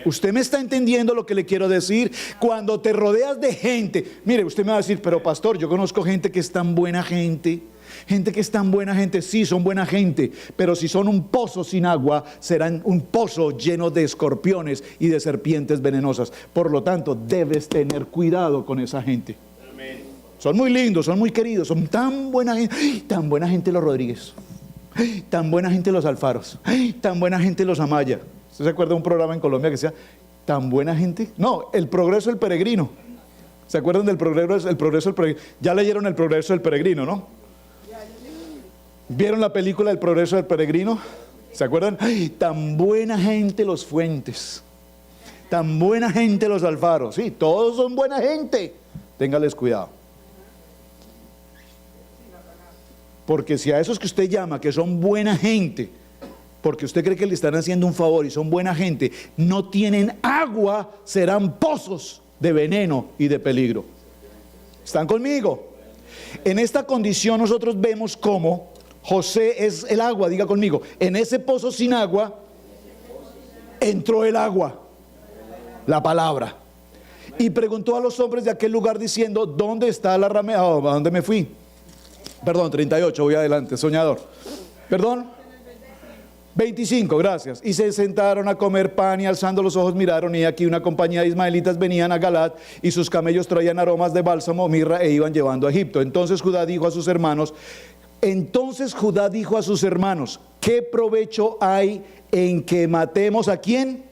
¿Usted me está entendiendo lo que le quiero decir? Cuando te rodeas de gente, mire, usted me va a decir: pero pastor, yo conozco gente que es tan buena gente. Gente que es tan buena gente. Sí, son buena gente, pero si son un pozo sin agua, serán un pozo lleno de escorpiones y de serpientes venenosas. Por lo tanto, debes tener cuidado con esa gente. Amén. Son muy lindos, son muy queridos, son tan buena gente. ¡Ay, tan buena gente los Rodríguez! ¡Ay, tan buena gente los Alfaros! ¡Ay, tan buena gente los Amaya! ¿Usted se acuerda de un programa en Colombia que decía: tan buena gente? No, El Progreso del Peregrino. ¿Se acuerdan del Progreso del Peregrino? Ya leyeron El Progreso del Peregrino, ¿no? ¿Vieron la película El Progreso del Peregrino? ¿Se acuerdan? ¡Ay, tan buena gente los Fuentes! Tan buena gente los Alfaros. Sí, todos son buena gente. Téngales cuidado. Porque si a esos que usted llama, que son buena gente, porque usted cree que le están haciendo un favor y son buena gente, no tienen agua, serán pozos de veneno y de peligro. ¿Están conmigo? En esta condición nosotros vemos cómo José es el agua, diga conmigo, en ese pozo sin agua entró el agua, la palabra, y preguntó a los hombres de aquel lugar diciendo: ¿dónde está la ramera? ¿A dónde me fui? Perdón, 38, voy adelante, soñador. Perdón, 25, gracias. Y se sentaron a comer pan y alzando los ojos miraron, y aquí una compañía de ismaelitas venían a Galat, y sus camellos traían aromas de bálsamo, mirra, e iban llevando a Egipto. Entonces Judá dijo a sus hermanos, ¿qué provecho hay en que matemos a quién?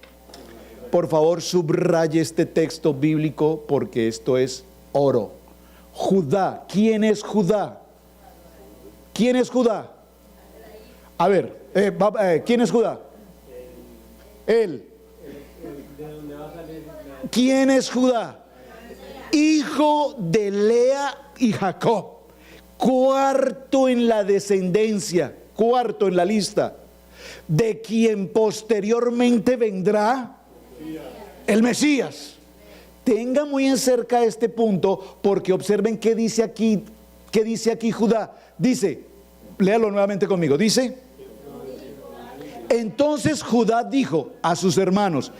Por favor, subraye este texto bíblico porque esto es oro. Judá, ¿quién es Judá? ¿Quién es Judá? A ver, ¿quién es Judá? Él. ¿Quién es Judá? Hijo de Lea y Jacob. Cuarto en la descendencia, cuarto en la lista, de quien posteriormente vendrá el Mesías. Tenga muy en cerca este punto, porque observen qué dice aquí Judá. Dice, léalo nuevamente conmigo, dice: entonces Judá dijo a sus hermanos: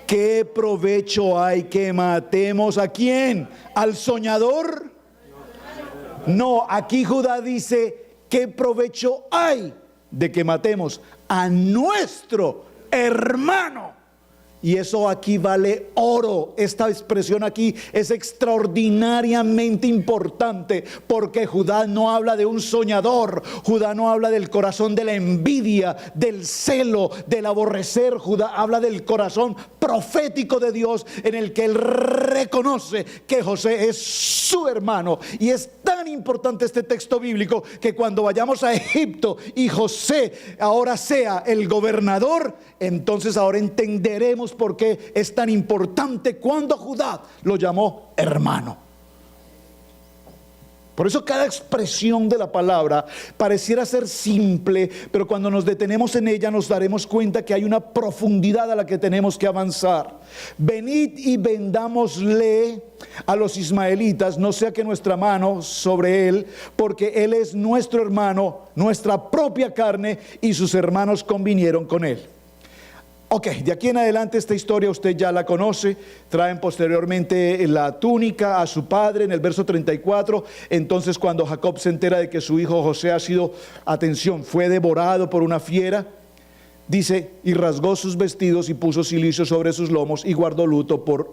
¿qué provecho hay que matemos a quién? ¿Al soñador? No, aquí Judá dice: ¿qué provecho hay de que matemos a nuestro hermano? Y eso aquí vale oro. Esta expresión aquí es extraordinariamente importante, porque Judá no habla de un soñador. Judá no habla del corazón de la envidia, del celo, del aborrecer. Judá habla del corazón profético de Dios, en el que él reconoce que José es su hermano. Y es tan importante este texto bíblico que cuando vayamos a Egipto y José ahora sea el gobernador, entonces ahora entenderemos por qué es tan importante cuando Judá lo llamó hermano. Por eso cada expresión de la palabra pareciera ser simple, pero cuando nos detenemos en ella nos daremos cuenta que hay una profundidad a la que tenemos que avanzar. Venid y vendámosle a los ismaelitas, no sea que nuestra mano sobre él, porque él es nuestro hermano, nuestra propia carne, y sus hermanos convinieron con él. Ok, de aquí en adelante esta historia usted ya la conoce. Traen posteriormente la túnica a su padre en el verso 34. Entonces, cuando Jacob se entera de que su hijo José ha sido, atención, fue devorado por una fiera, dice: y rasgó sus vestidos y puso cilicio sobre sus lomos y guardó luto por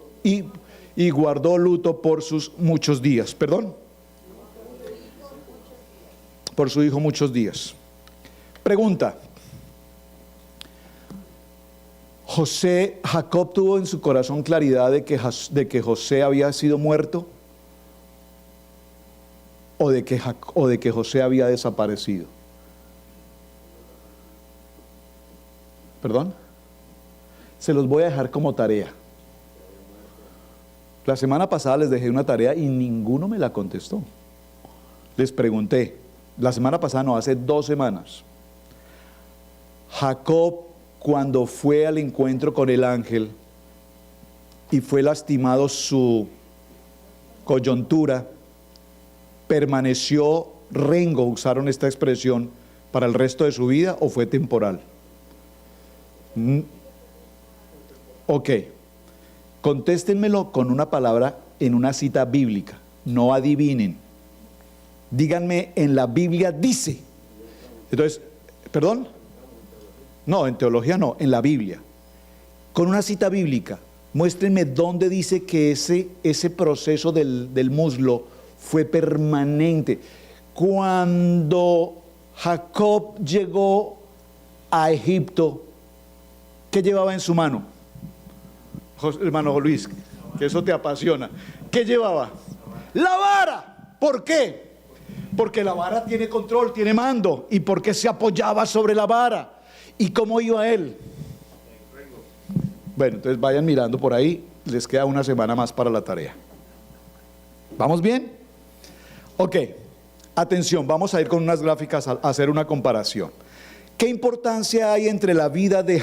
sus muchos días. Perdón, por su hijo muchos días. Pregunta: ¿Jacob tuvo en su corazón claridad de que José había sido muerto? ¿O de que José había desaparecido? ¿Perdón? Se los voy a dejar como tarea. La semana pasada les dejé una tarea y ninguno me la contestó. Les pregunté, la semana pasada, no, hace 2 semanas. Jacob, cuando fue al encuentro con el ángel y fue lastimado su coyuntura, ¿permaneció rengo, usaron esta expresión, para el resto de su vida, o fue temporal? Ok, contéstenmelo con una palabra en una cita bíblica, no adivinen. Díganme: en la Biblia dice. Entonces, ¿perdón? No, en teología no, en la Biblia. Con una cita bíblica, muéstrenme dónde dice que ese proceso del muslo fue permanente. Cuando Jacob llegó a Egipto, ¿qué llevaba en su mano? Hermano Luis, que eso te apasiona. ¿Qué llevaba? La vara. ¿Por qué? Porque la vara tiene control, tiene mando. ¿Y por qué se apoyaba sobre la vara? ¿Y cómo iba él? Bueno, entonces vayan mirando por ahí. Les queda una semana más para la tarea. ¿Vamos bien? Ok. Atención, vamos a ir con unas gráficas a hacer una comparación. ¿Qué importancia hay entre la vida de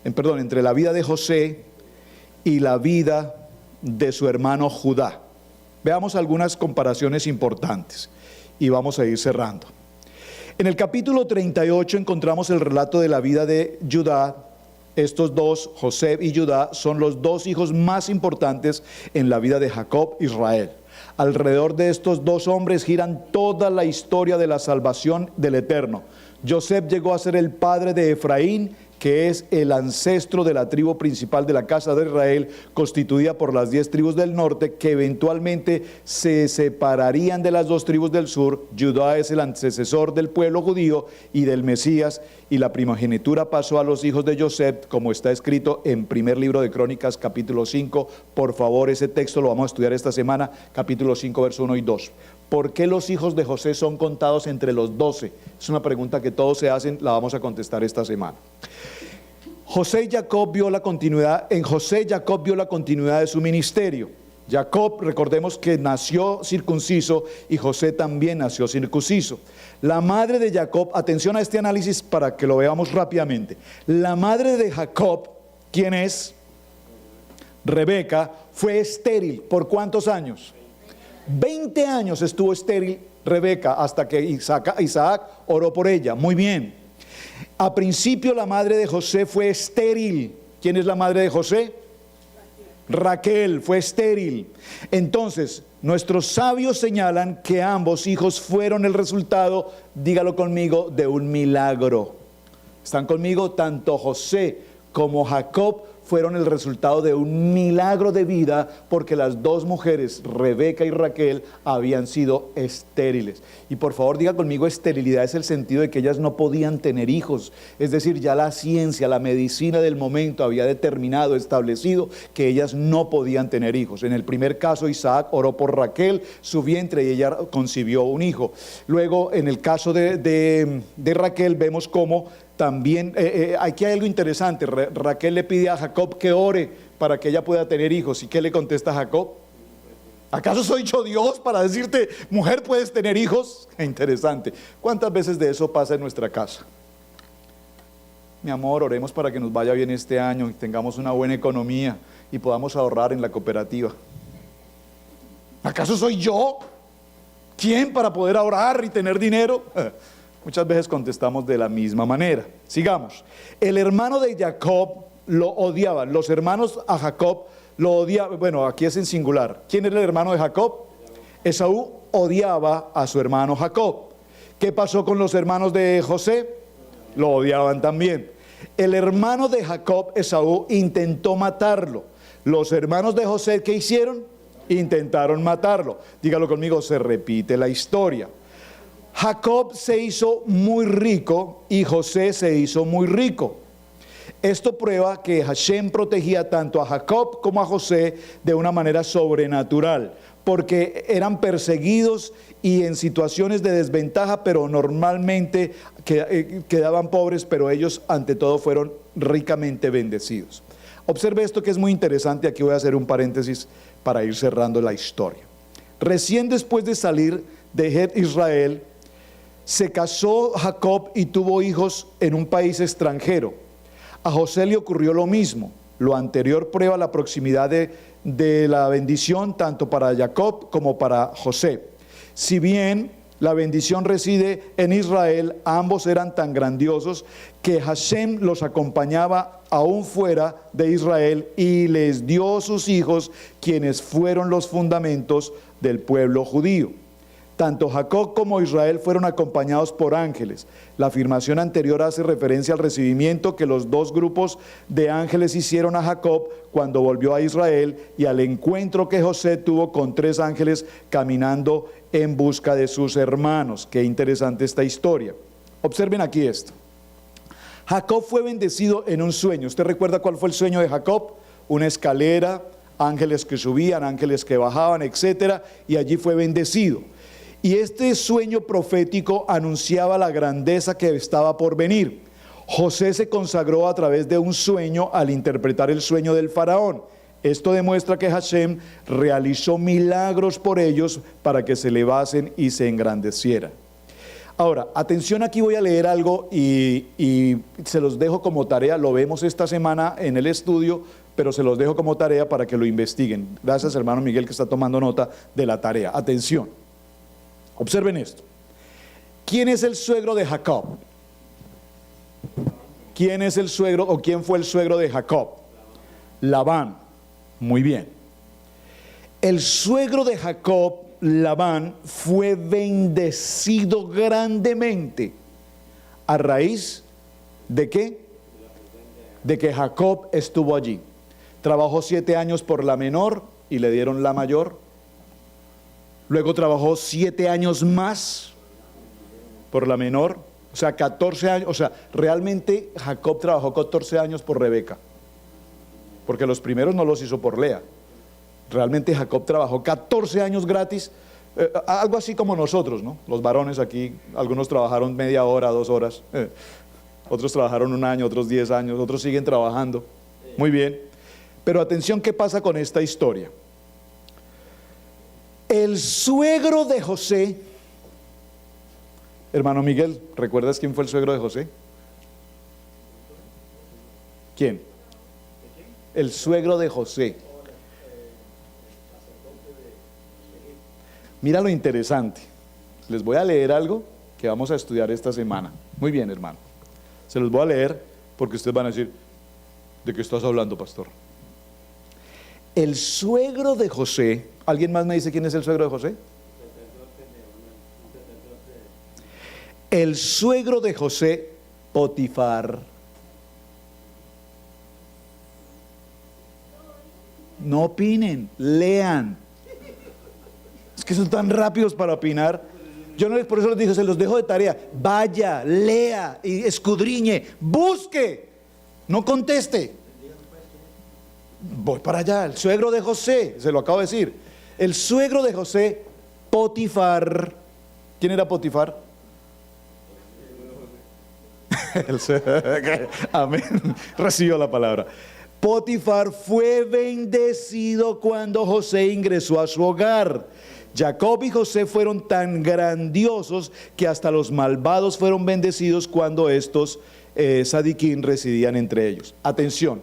entre la vida de José y la vida de su hermano Judá? Veamos algunas comparaciones importantes y vamos a ir cerrando. En el capítulo 38 encontramos el relato de la vida de Judá. Estos dos, José y Judá, son los dos hijos más importantes en la vida de Jacob e Israel. Alrededor de estos dos hombres giran toda la historia de la salvación del Eterno. José llegó a ser el padre de Efraín, que es el ancestro de la tribu principal de la casa de Israel, constituida por las 10 tribus del norte, que eventualmente se separarían de las 2 tribus del sur. Judá es el antecesor del pueblo judío y del Mesías, y la primogenitura pasó a los hijos de José, como está escrito en primer libro de Crónicas, capítulo 5. Por favor, ese texto lo vamos a estudiar esta semana, capítulo 5, verso 1 y 2. ¿Por qué los hijos de José son contados entre los 12? Es una pregunta que todos se hacen, la vamos a contestar esta semana. En José, Jacob vio la continuidad de su ministerio. Jacob, recordemos que nació circunciso y José también nació circunciso. La madre de Jacob, atención a este análisis para que lo veamos rápidamente. La madre de Jacob, ¿quién es? Rebeca, fue estéril. ¿Por cuántos años? 20 años estuvo estéril Rebeca hasta que Isaac oró por ella. Muy bien. A principio la madre de José fue estéril. ¿Quién es la madre de José? Raquel fue estéril. Entonces, nuestros sabios señalan que ambos hijos fueron el resultado, dígalo conmigo, de un milagro. ¿Están conmigo? Tanto José como Jacob fueron el resultado de un milagro de vida, porque las dos mujeres, Rebeca y Raquel, habían sido estériles. Y por favor diga conmigo, esterilidad es el sentido de que ellas no podían tener hijos. Es decir, ya la ciencia, la medicina del momento había determinado, establecido que ellas no podían tener hijos. En el primer caso, Isaac oró por Raquel, su vientre, y ella concibió un hijo. Luego, en el caso de Raquel, vemos cómo también, aquí hay algo interesante. Raquel le pide a Jacob que ore para que ella pueda tener hijos. ¿Y qué le contesta Jacob? ¿Acaso soy yo Dios para decirte, mujer, puedes tener hijos? Interesante. ¿Cuántas veces de eso pasa en nuestra casa? Mi amor, oremos para que nos vaya bien este año y tengamos una buena economía y podamos ahorrar en la cooperativa. ¿Acaso soy yo? ¿Quién para poder ahorrar y tener dinero? Muchas veces contestamos de la misma manera. Sigamos. El hermano de Jacob lo odiaban. Los hermanos a Jacob lo odiaban. Bueno, aquí es en singular. ¿Quién era el hermano de Jacob? Esaú odiaba a su hermano Jacob. ¿Qué pasó con los hermanos de José? Lo odiaban también. El hermano de Jacob, Esaú, intentó matarlo. Los hermanos de José, ¿qué hicieron? Intentaron matarlo. Dígalo conmigo, se repite la historia. Jacob se hizo muy rico y José se hizo muy rico. Esto prueba que Hashem protegía tanto a Jacob como a José de una manera sobrenatural, porque eran perseguidos y en situaciones de desventaja, pero normalmente quedaban pobres, pero ellos ante todo fueron ricamente bendecidos. Observe esto que es muy interesante. Aquí voy a hacer un paréntesis para ir cerrando la historia. Recién después de salir de Israel, se casó Jacob y tuvo hijos en un país extranjero. A José le ocurrió lo mismo. Lo anterior prueba la proximidad de la bendición tanto para Jacob como para José. Si bien la bendición reside en Israel, ambos eran tan grandiosos que Hashem los acompañaba aún fuera de Israel y les dio sus hijos, quienes fueron los fundamentos del pueblo judío. Tanto Jacob como Israel fueron acompañados por ángeles. La afirmación anterior hace referencia al recibimiento que los dos grupos de ángeles hicieron a Jacob cuando volvió a Israel y al encuentro que José tuvo con 3 ángeles caminando en busca de sus hermanos. Qué interesante esta historia. Observen aquí esto. Jacob fue bendecido en un sueño. ¿Usted recuerda cuál fue el sueño de Jacob? Una escalera, ángeles que subían, ángeles que bajaban, etcétera, y allí fue bendecido. Y este sueño profético anunciaba la grandeza que estaba por venir. José se consagró a través de un sueño al interpretar el sueño del faraón. Esto demuestra que Hashem realizó milagros por ellos para que se elevasen y se engrandecieran. Ahora, atención, aquí voy a leer algo y se los dejo como tarea. Lo vemos esta semana en el estudio, pero se los dejo como tarea para que lo investiguen. Gracias, hermano Miguel, que está tomando nota de la tarea. Atención, observen esto. ¿Quién es el suegro de Jacob? ¿Quién es el suegro o quién fue el suegro de Jacob? Labán. Muy bien. El suegro de Jacob, Labán, fue bendecido grandemente. ¿A raíz de qué? De que Jacob estuvo allí. Trabajó 7 años por la menor y le dieron la mayor. Luego trabajó 7 años más por la menor. O sea, 14 años. O sea, realmente Jacob trabajó 14 años por Rebeca. Porque los primeros no los hizo por Lea. Realmente Jacob trabajó 14 años gratis, algo así como nosotros, ¿no? Los varones aquí, algunos trabajaron media hora, 2 horas, otros trabajaron 1 año, otros 10 años, otros siguen trabajando. Muy bien. Pero atención, ¿qué pasa con esta historia? El suegro de José, hermano Miguel, ¿recuerdas quién fue el suegro de José? ¿Quién? El suegro de José. Mira lo interesante. Les voy a leer algo que vamos a estudiar esta semana. Muy bien, hermano. Se los voy a leer porque ustedes van a decir, ¿de qué estás hablando, pastor? El suegro de José, ¿alguien más me dice quién es el suegro de José? El suegro de José, Potifar. No opinen, lean. Es que son tan rápidos para opinar. Yo no les, por eso les dije, se los dejo de tarea. Vaya, lea y escudriñe, busque, no conteste. Voy para allá. El suegro de José, se lo acabo de decir. El suegro de José, Potifar. ¿Quién era Potifar? Amén. Recibió la palabra. Potifar fue bendecido cuando José ingresó a su hogar. Jacob y José fueron tan grandiosos que hasta los malvados fueron bendecidos cuando estos sadiquín residían entre ellos. Atención,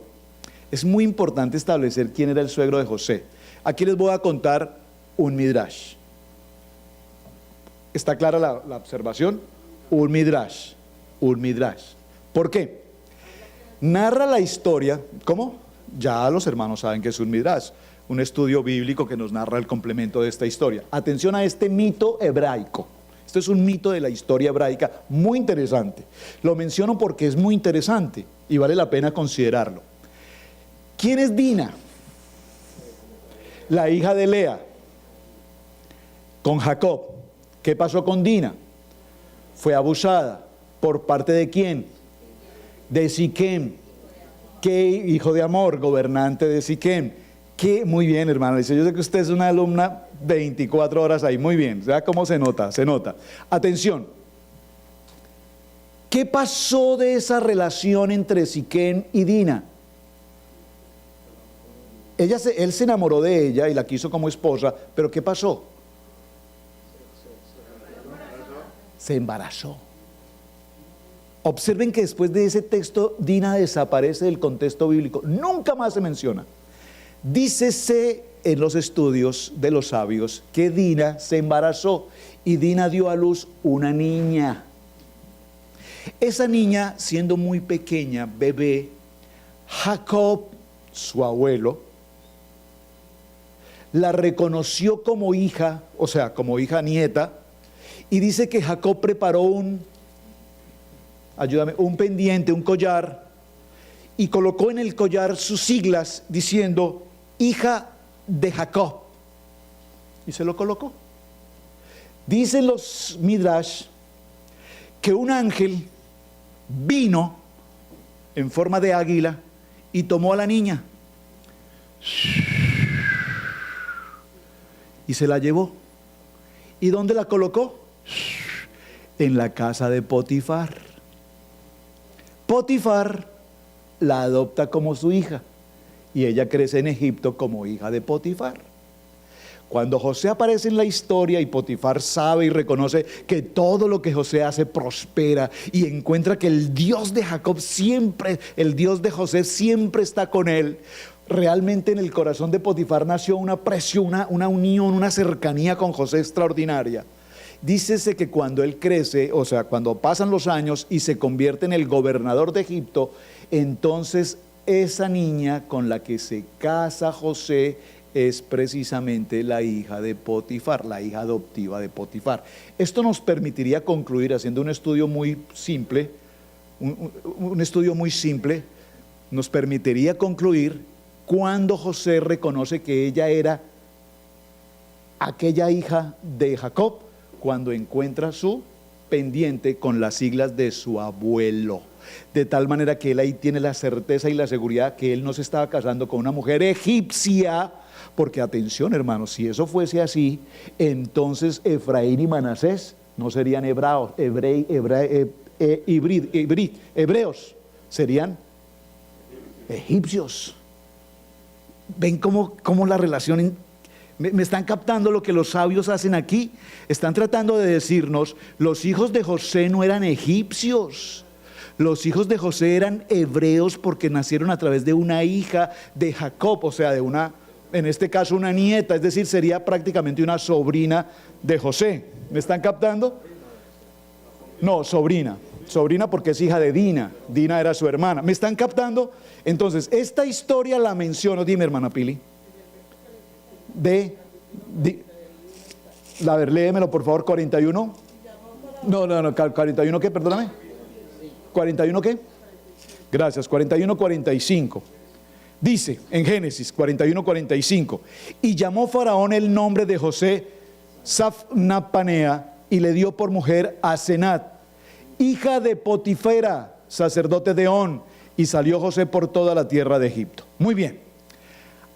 es muy importante establecer quién era el suegro de José. Aquí les voy a contar un midrash. ¿Está clara la observación? Un midrash. ¿Por qué? Narra la historia. ¿Cómo? Ya los hermanos saben que es un midrash, un estudio bíblico que nos narra el complemento de esta historia. Atención a este mito hebraico. Esto es un mito de la historia hebraica muy interesante. Lo menciono porque es muy interesante y vale la pena considerarlo. ¿Quién es Dina? La hija de Lea con Jacob. ¿Qué pasó con Dina? Fue abusada. ¿Por parte de quién? De Siquem. ¿Qué hijo de Amor? Gobernante de Siquem. ¿Qué? Muy bien, hermano. Dice, yo sé que usted es una alumna 24 horas ahí. Muy bien. ¿Vea cómo se nota? Se nota. Atención. ¿Qué pasó de esa relación entre Siquem y Dina? Él se enamoró de ella y la quiso como esposa, pero ¿qué pasó? Se embarazó. Observen que después de ese texto, Dina desaparece del contexto bíblico. Nunca más se menciona. Dícese en los estudios de los sabios que Dina se embarazó y Dina dio a luz una niña. Esa niña, siendo muy pequeña, bebé, Jacob, su abuelo, la reconoció como hija, o sea, como hija nieta, y dice que Jacob preparó un pendiente, un collar, y colocó en el collar sus siglas diciendo, hija de Jacob, y se lo colocó. Dicen los Midrash que un ángel vino en forma de águila y tomó a la niña y se la llevó. ¿Y dónde la colocó? En la casa de Potifar. Potifar la adopta como su hija y ella crece en Egipto como hija de Potifar. Cuando José aparece en la historia y Potifar sabe y reconoce que todo lo que José hace prospera y encuentra que el Dios de Jacob siempre, el Dios de José siempre está con él, realmente en el corazón de Potifar nació una presión, una unión, una cercanía con José extraordinaria. Dícese que cuando él crece, o sea, cuando pasan los años y se convierte en el gobernador de Egipto, entonces esa niña con la que se casa José es precisamente la hija de Potifar, la hija adoptiva de Potifar. Esto nos permitiría concluir, haciendo un estudio muy simple, nos permitiría concluir cuando José reconoce que ella era aquella hija de Jacob, cuando encuentra su pendiente con las siglas de su abuelo. De tal manera que él ahí tiene la certeza y la seguridad que él no se estaba casando con una mujer egipcia, porque atención hermanos, si eso fuese así, entonces Efraín y Manasés no serían hebreos, serían egipcios. ¿Ven cómo la relación? ¿Me están captando lo que los sabios hacen aquí? Están tratando de decirnos, los hijos de José no eran egipcios. Los hijos de José eran hebreos porque nacieron a través de una hija de Jacob, o sea, de una, en este caso una nieta, es decir, sería prácticamente una sobrina de José. ¿Me están captando? No, sobrina porque es hija de Dina. Dina era su hermana. ¿Me están captando? Entonces, esta historia la menciono, dime hermana Pili. A ver, léemelo por favor, 41. No, 41 ¿qué? Perdóname. 41 ¿qué? Gracias, 41:45. Dice en Génesis 41:45: y llamó Faraón el nombre de José Safnapanea y le dio por mujer a Senat, hija de Potifera, sacerdote de On, y salió José por toda la tierra de Egipto. Muy bien,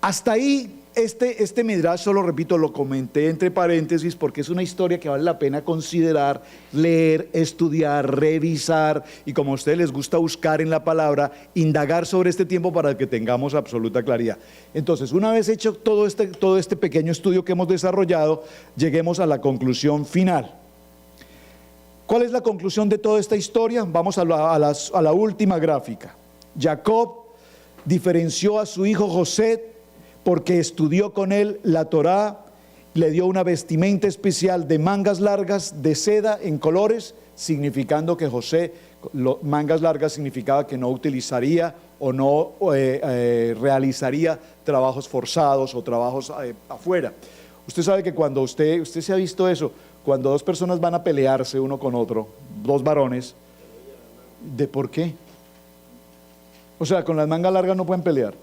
hasta ahí este midrash, solo repito, lo comenté entre paréntesis porque es una historia que vale la pena considerar, leer, estudiar, revisar y, como a ustedes les gusta buscar en la palabra, indagar sobre este tiempo para que tengamos absoluta claridad. Entonces, una vez hecho todo este pequeño estudio que hemos desarrollado, lleguemos a la conclusión final. ¿Cuál es la conclusión de toda esta historia? Vamos a la última gráfica. Jacob diferenció a su hijo José porque estudió con él la Torá, le dio una vestimenta especial de mangas largas de seda en colores, significando que José, mangas largas significaba que no utilizaría o no realizaría trabajos forzados o trabajos afuera. Usted sabe que cuando usted se ha visto eso, cuando dos personas van a pelearse uno con otro, dos varones, ¿de por qué? O sea, con las mangas largas no pueden pelear.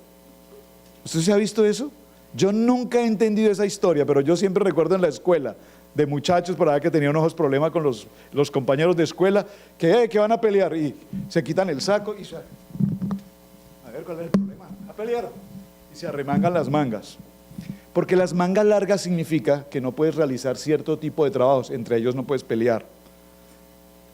¿Usted se ha visto eso? Yo nunca he entendido esa historia, pero yo siempre recuerdo en la escuela de muchachos por allá que tenían unos problemas con los compañeros de escuela, que van a pelear y se quitan el saco y a ver cuál es el problema, a pelear, y se arremangan las mangas. Porque las mangas largas significa que no puedes realizar cierto tipo de trabajos, entre ellos no puedes pelear.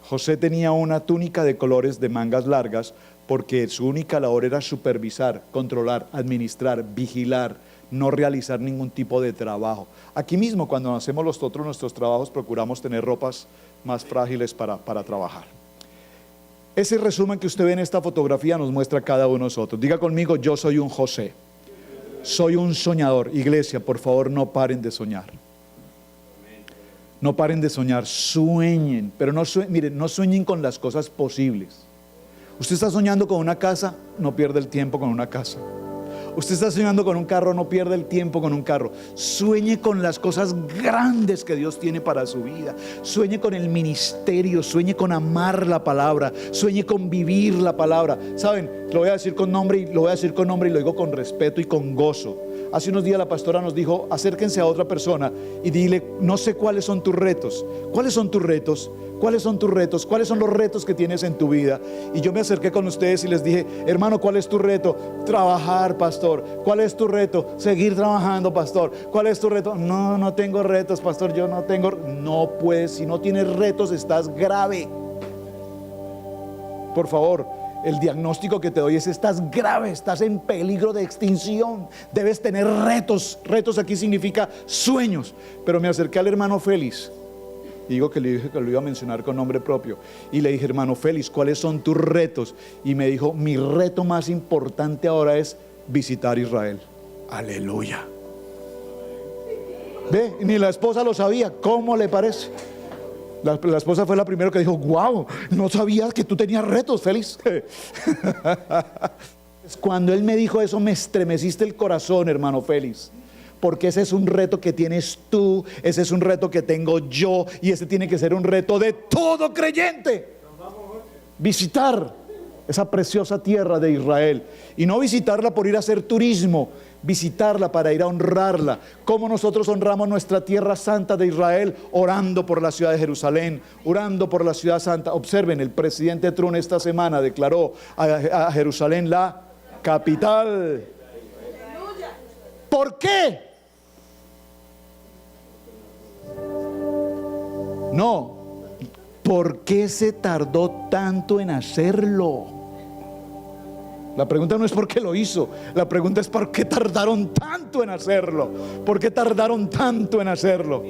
José tenía una túnica de colores de mangas largas porque su única labor era supervisar, controlar, administrar, vigilar, no realizar ningún tipo de trabajo. Aquí mismo, cuando hacemos nosotros nuestros trabajos, procuramos tener ropas más frágiles para trabajar. Ese resumen que usted ve en esta fotografía nos muestra a cada uno de nosotros. Diga conmigo, yo soy un José, soy un soñador. Iglesia, por favor, no paren de soñar. No paren de soñar, sueñen, pero miren, no sueñen con las cosas posibles. Usted está soñando con una casa, no pierda el tiempo con una casa. Usted está soñando con un carro, no pierda el tiempo con un carro. Sueñe con las cosas grandes que Dios tiene para su vida. Sueñe con el ministerio, sueñe con amar la palabra, sueñe con vivir la palabra. ¿Saben? Lo voy a decir con nombre y lo digo con respeto y con gozo. Hace unos días la pastora nos dijo, acérquense a otra persona y dile, no sé cuáles son tus retos. ¿Cuáles son tus retos? ¿Cuáles son tus retos? ¿Cuáles son los retos que tienes en tu vida? Y yo me acerqué con ustedes y les dije, hermano, ¿cuál es tu reto? Trabajar, pastor. ¿Cuál es tu reto? Seguir trabajando, pastor. ¿Cuál es tu reto? No tengo retos, pastor, yo no tengo. No puedes, si no tienes retos estás grave. Por favor, El diagnóstico que te doy es: estás grave, estás en peligro de extinción, debes tener retos. Retos aquí significa sueños. Pero me acerqué al hermano Félix, y digo que le dije que lo iba a mencionar con nombre propio, y le dije: hermano Félix, ¿cuáles son tus retos? Y me dijo: mi reto más importante ahora es visitar Israel. Aleluya. Ve, ni la esposa lo sabía. ¿Cómo le parece? La esposa fue la primera que dijo: wow, no sabía que tú tenías retos, Félix. Cuando él me dijo eso, me estremeciste el corazón, hermano Félix, porque ese es un reto que tienes tú, ese es un reto que tengo yo, y ese tiene que ser un reto de todo creyente. Visitar esa preciosa tierra de Israel, y no visitarla por ir a hacer turismo, visitarla para ir a honrarla. Como nosotros honramos nuestra tierra santa de Israel, orando por la ciudad de Jerusalén, orando por la ciudad santa. Observen, el presidente Trump esta semana declaró a Jerusalén la capital. ¿Por qué? No, ¿por qué se tardó tanto en hacerlo? La pregunta no es por qué lo hizo, la pregunta es: ¿por qué tardaron tanto en hacerlo? ¿Por qué tardaron tanto en hacerlo?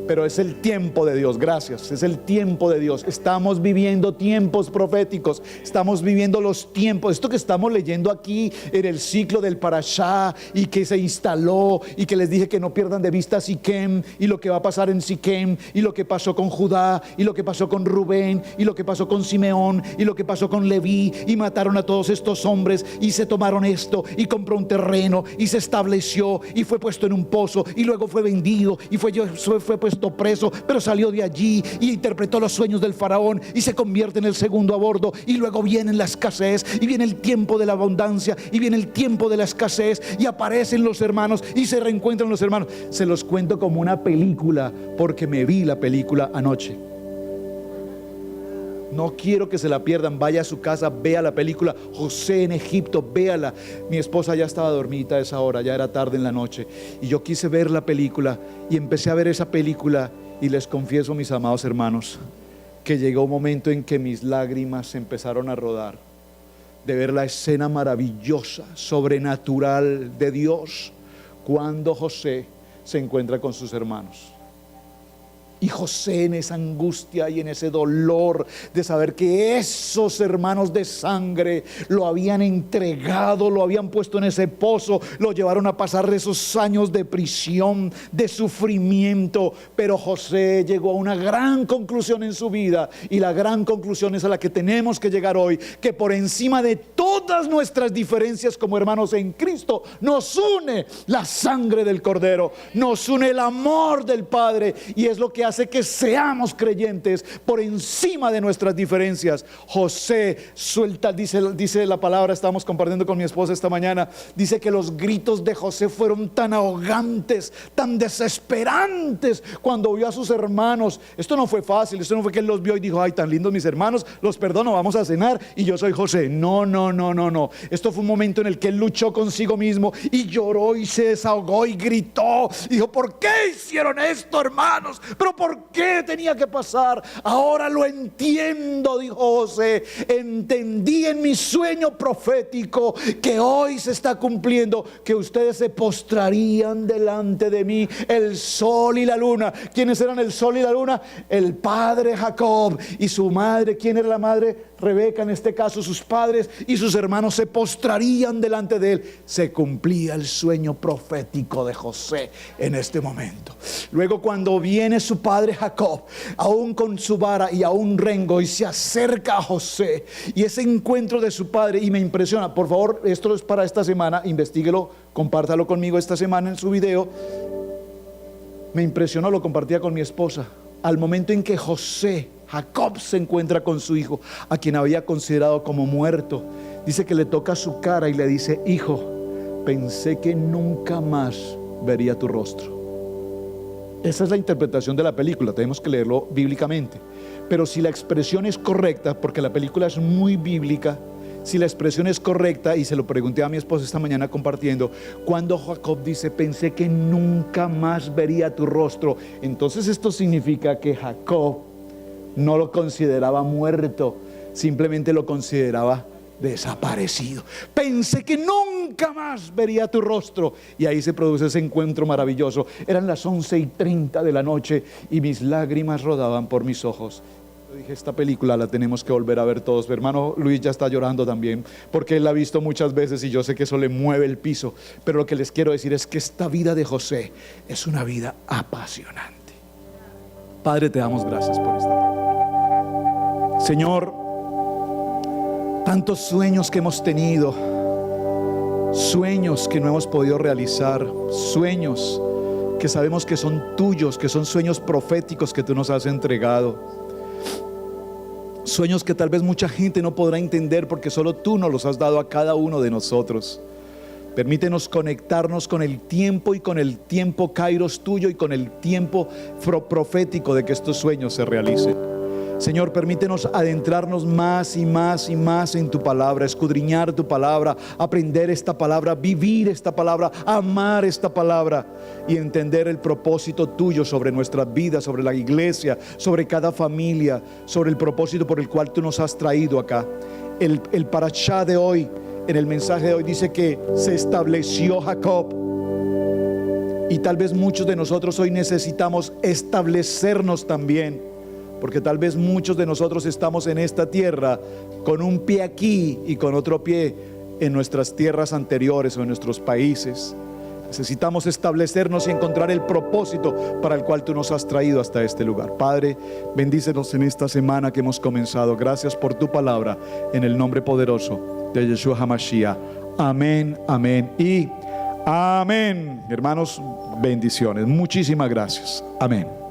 Pero es el tiempo de Dios, gracias, es el tiempo de Dios. Estamos viviendo tiempos proféticos, estamos viviendo los tiempos. Esto que estamos leyendo aquí en el ciclo del Parashá, y que se instaló, y que les dije que no pierdan de vista Siquem, y lo que va a pasar en Siquem, y lo que pasó con Judá, y lo que pasó con Rubén, y lo que pasó con Simeón, y lo que pasó con Leví, y mataron a todos estos hombres, y se tomaron esto, y compró un terreno, y se estableció, y fue puesto en un pozo, y luego fue vendido, y fue puesto preso, pero salió de allí y interpretó los sueños del faraón, y se convierte en el segundo a bordo. Y luego viene la escasez, y viene el tiempo de la abundancia, y viene el tiempo de la escasez, y aparecen los hermanos, y se reencuentran los hermanos. Se los cuento como una película, porque me vi la película anoche. No quiero que se la pierdan. Vaya a su casa, vea la película José en Egipto, véala. Mi esposa ya estaba dormida a esa hora, ya era tarde en la noche, y yo quise ver la película, y empecé a ver esa película, y les confieso, mis amados hermanos, que llegó un momento en que mis lágrimas empezaron a rodar de ver la escena maravillosa, sobrenatural de Dios, cuando José se encuentra con sus hermanos. Y José, en esa angustia y en ese dolor de saber que esos hermanos de sangre lo habían entregado, lo habían puesto en ese pozo, lo llevaron a pasar esos años de prisión, de sufrimiento. Pero José llegó a una gran conclusión en su vida, y la gran conclusión es a la que tenemos que llegar hoy: que por encima de todas nuestras diferencias como hermanos en Cristo, nos une la sangre del Cordero, nos une el amor del Padre, y es lo que hace que seamos creyentes por encima de nuestras diferencias. José suelta, dice la palabra, estábamos compartiendo con mi esposa esta mañana, dice que los gritos de José fueron tan ahogantes, tan desesperantes, cuando vio a sus hermanos. Esto no fue fácil, esto no fue que él los vio y dijo: ay, tan lindos mis hermanos, los perdono, vamos a cenar y yo soy José. No. Esto fue un momento en el que él luchó consigo mismo, y lloró, y se desahogó, y gritó, y dijo: ¿por qué hicieron esto, hermanos? ¿Pero por qué tenía que pasar? Ahora lo entiendo, dijo José. Entendí en mi sueño profético que hoy se está cumpliendo, que ustedes se postrarían delante de mí, el sol y la luna. ¿Quiénes eran el sol y la luna? El padre Jacob y su madre. ¿Quién era la madre? Rebeca, en este caso. Sus padres y sus hermanos se postrarían delante de él. Se cumplía el sueño profético de José en este momento. Luego, cuando viene su padre Jacob, aún con su vara y a un rengo, y se acerca a José, y ese encuentro de su padre, y me impresiona. Por favor, esto es para esta semana, investíguelo, compártalo conmigo esta semana en su video. Me impresionó, lo compartía con mi esposa, al momento en que Jacob se encuentra con su hijo, a quien había considerado como muerto. Dice que le toca su cara y le dice: hijo, pensé que nunca más vería tu rostro. Esa es la interpretación de la película, tenemos que leerlo bíblicamente. Pero si la expresión es correcta, porque la película es muy bíblica, si la expresión es correcta, y se lo pregunté a mi esposa esta mañana compartiendo, cuando Jacob dice: pensé que nunca más vería tu rostro, entonces esto significa que Jacob no lo consideraba muerto, simplemente lo consideraba desaparecido. Pensé que nunca más vería tu rostro. Y ahí se produce ese encuentro maravilloso. Eran las 11:30 de la noche y mis lágrimas rodaban por mis ojos. Yo dije, esta película la tenemos que volver a ver todos. Mi hermano Luis ya está llorando también, porque él la ha visto muchas veces y yo sé que eso le mueve el piso. Pero lo que les quiero decir es que esta vida de José es una vida apasionante. Padre, te damos gracias por esta palabra. Señor, tantos sueños que hemos tenido, sueños que no hemos podido realizar, sueños que sabemos que son tuyos, que son sueños proféticos que tú nos has entregado, sueños que tal vez mucha gente no podrá entender porque solo tú nos los has dado a cada uno de nosotros. Permítenos conectarnos con el tiempo y con el tiempo kairos tuyo y con el tiempo profético de que estos sueños se realicen. Señor, permítenos adentrarnos más y más y más en tu palabra, escudriñar tu palabra, aprender esta palabra, vivir esta palabra, amar esta palabra y entender el propósito tuyo sobre nuestras vidas, sobre la iglesia, sobre cada familia, sobre el propósito por el cual tú nos has traído acá. El parashá de hoy, en el mensaje de hoy, dice que se estableció Jacob. Y tal vez muchos de nosotros hoy necesitamos establecernos también, porque tal vez muchos de nosotros estamos en esta tierra con un pie aquí y con otro pie en nuestras tierras anteriores o en nuestros países. Necesitamos establecernos y encontrar el propósito para el cual tú nos has traído hasta este lugar. Padre, bendícenos en esta semana que hemos comenzado. Gracias por tu palabra, en el nombre poderoso de Yeshua HaMashiach. Amén, amén y amén. Hermanos, bendiciones. Muchísimas gracias. Amén.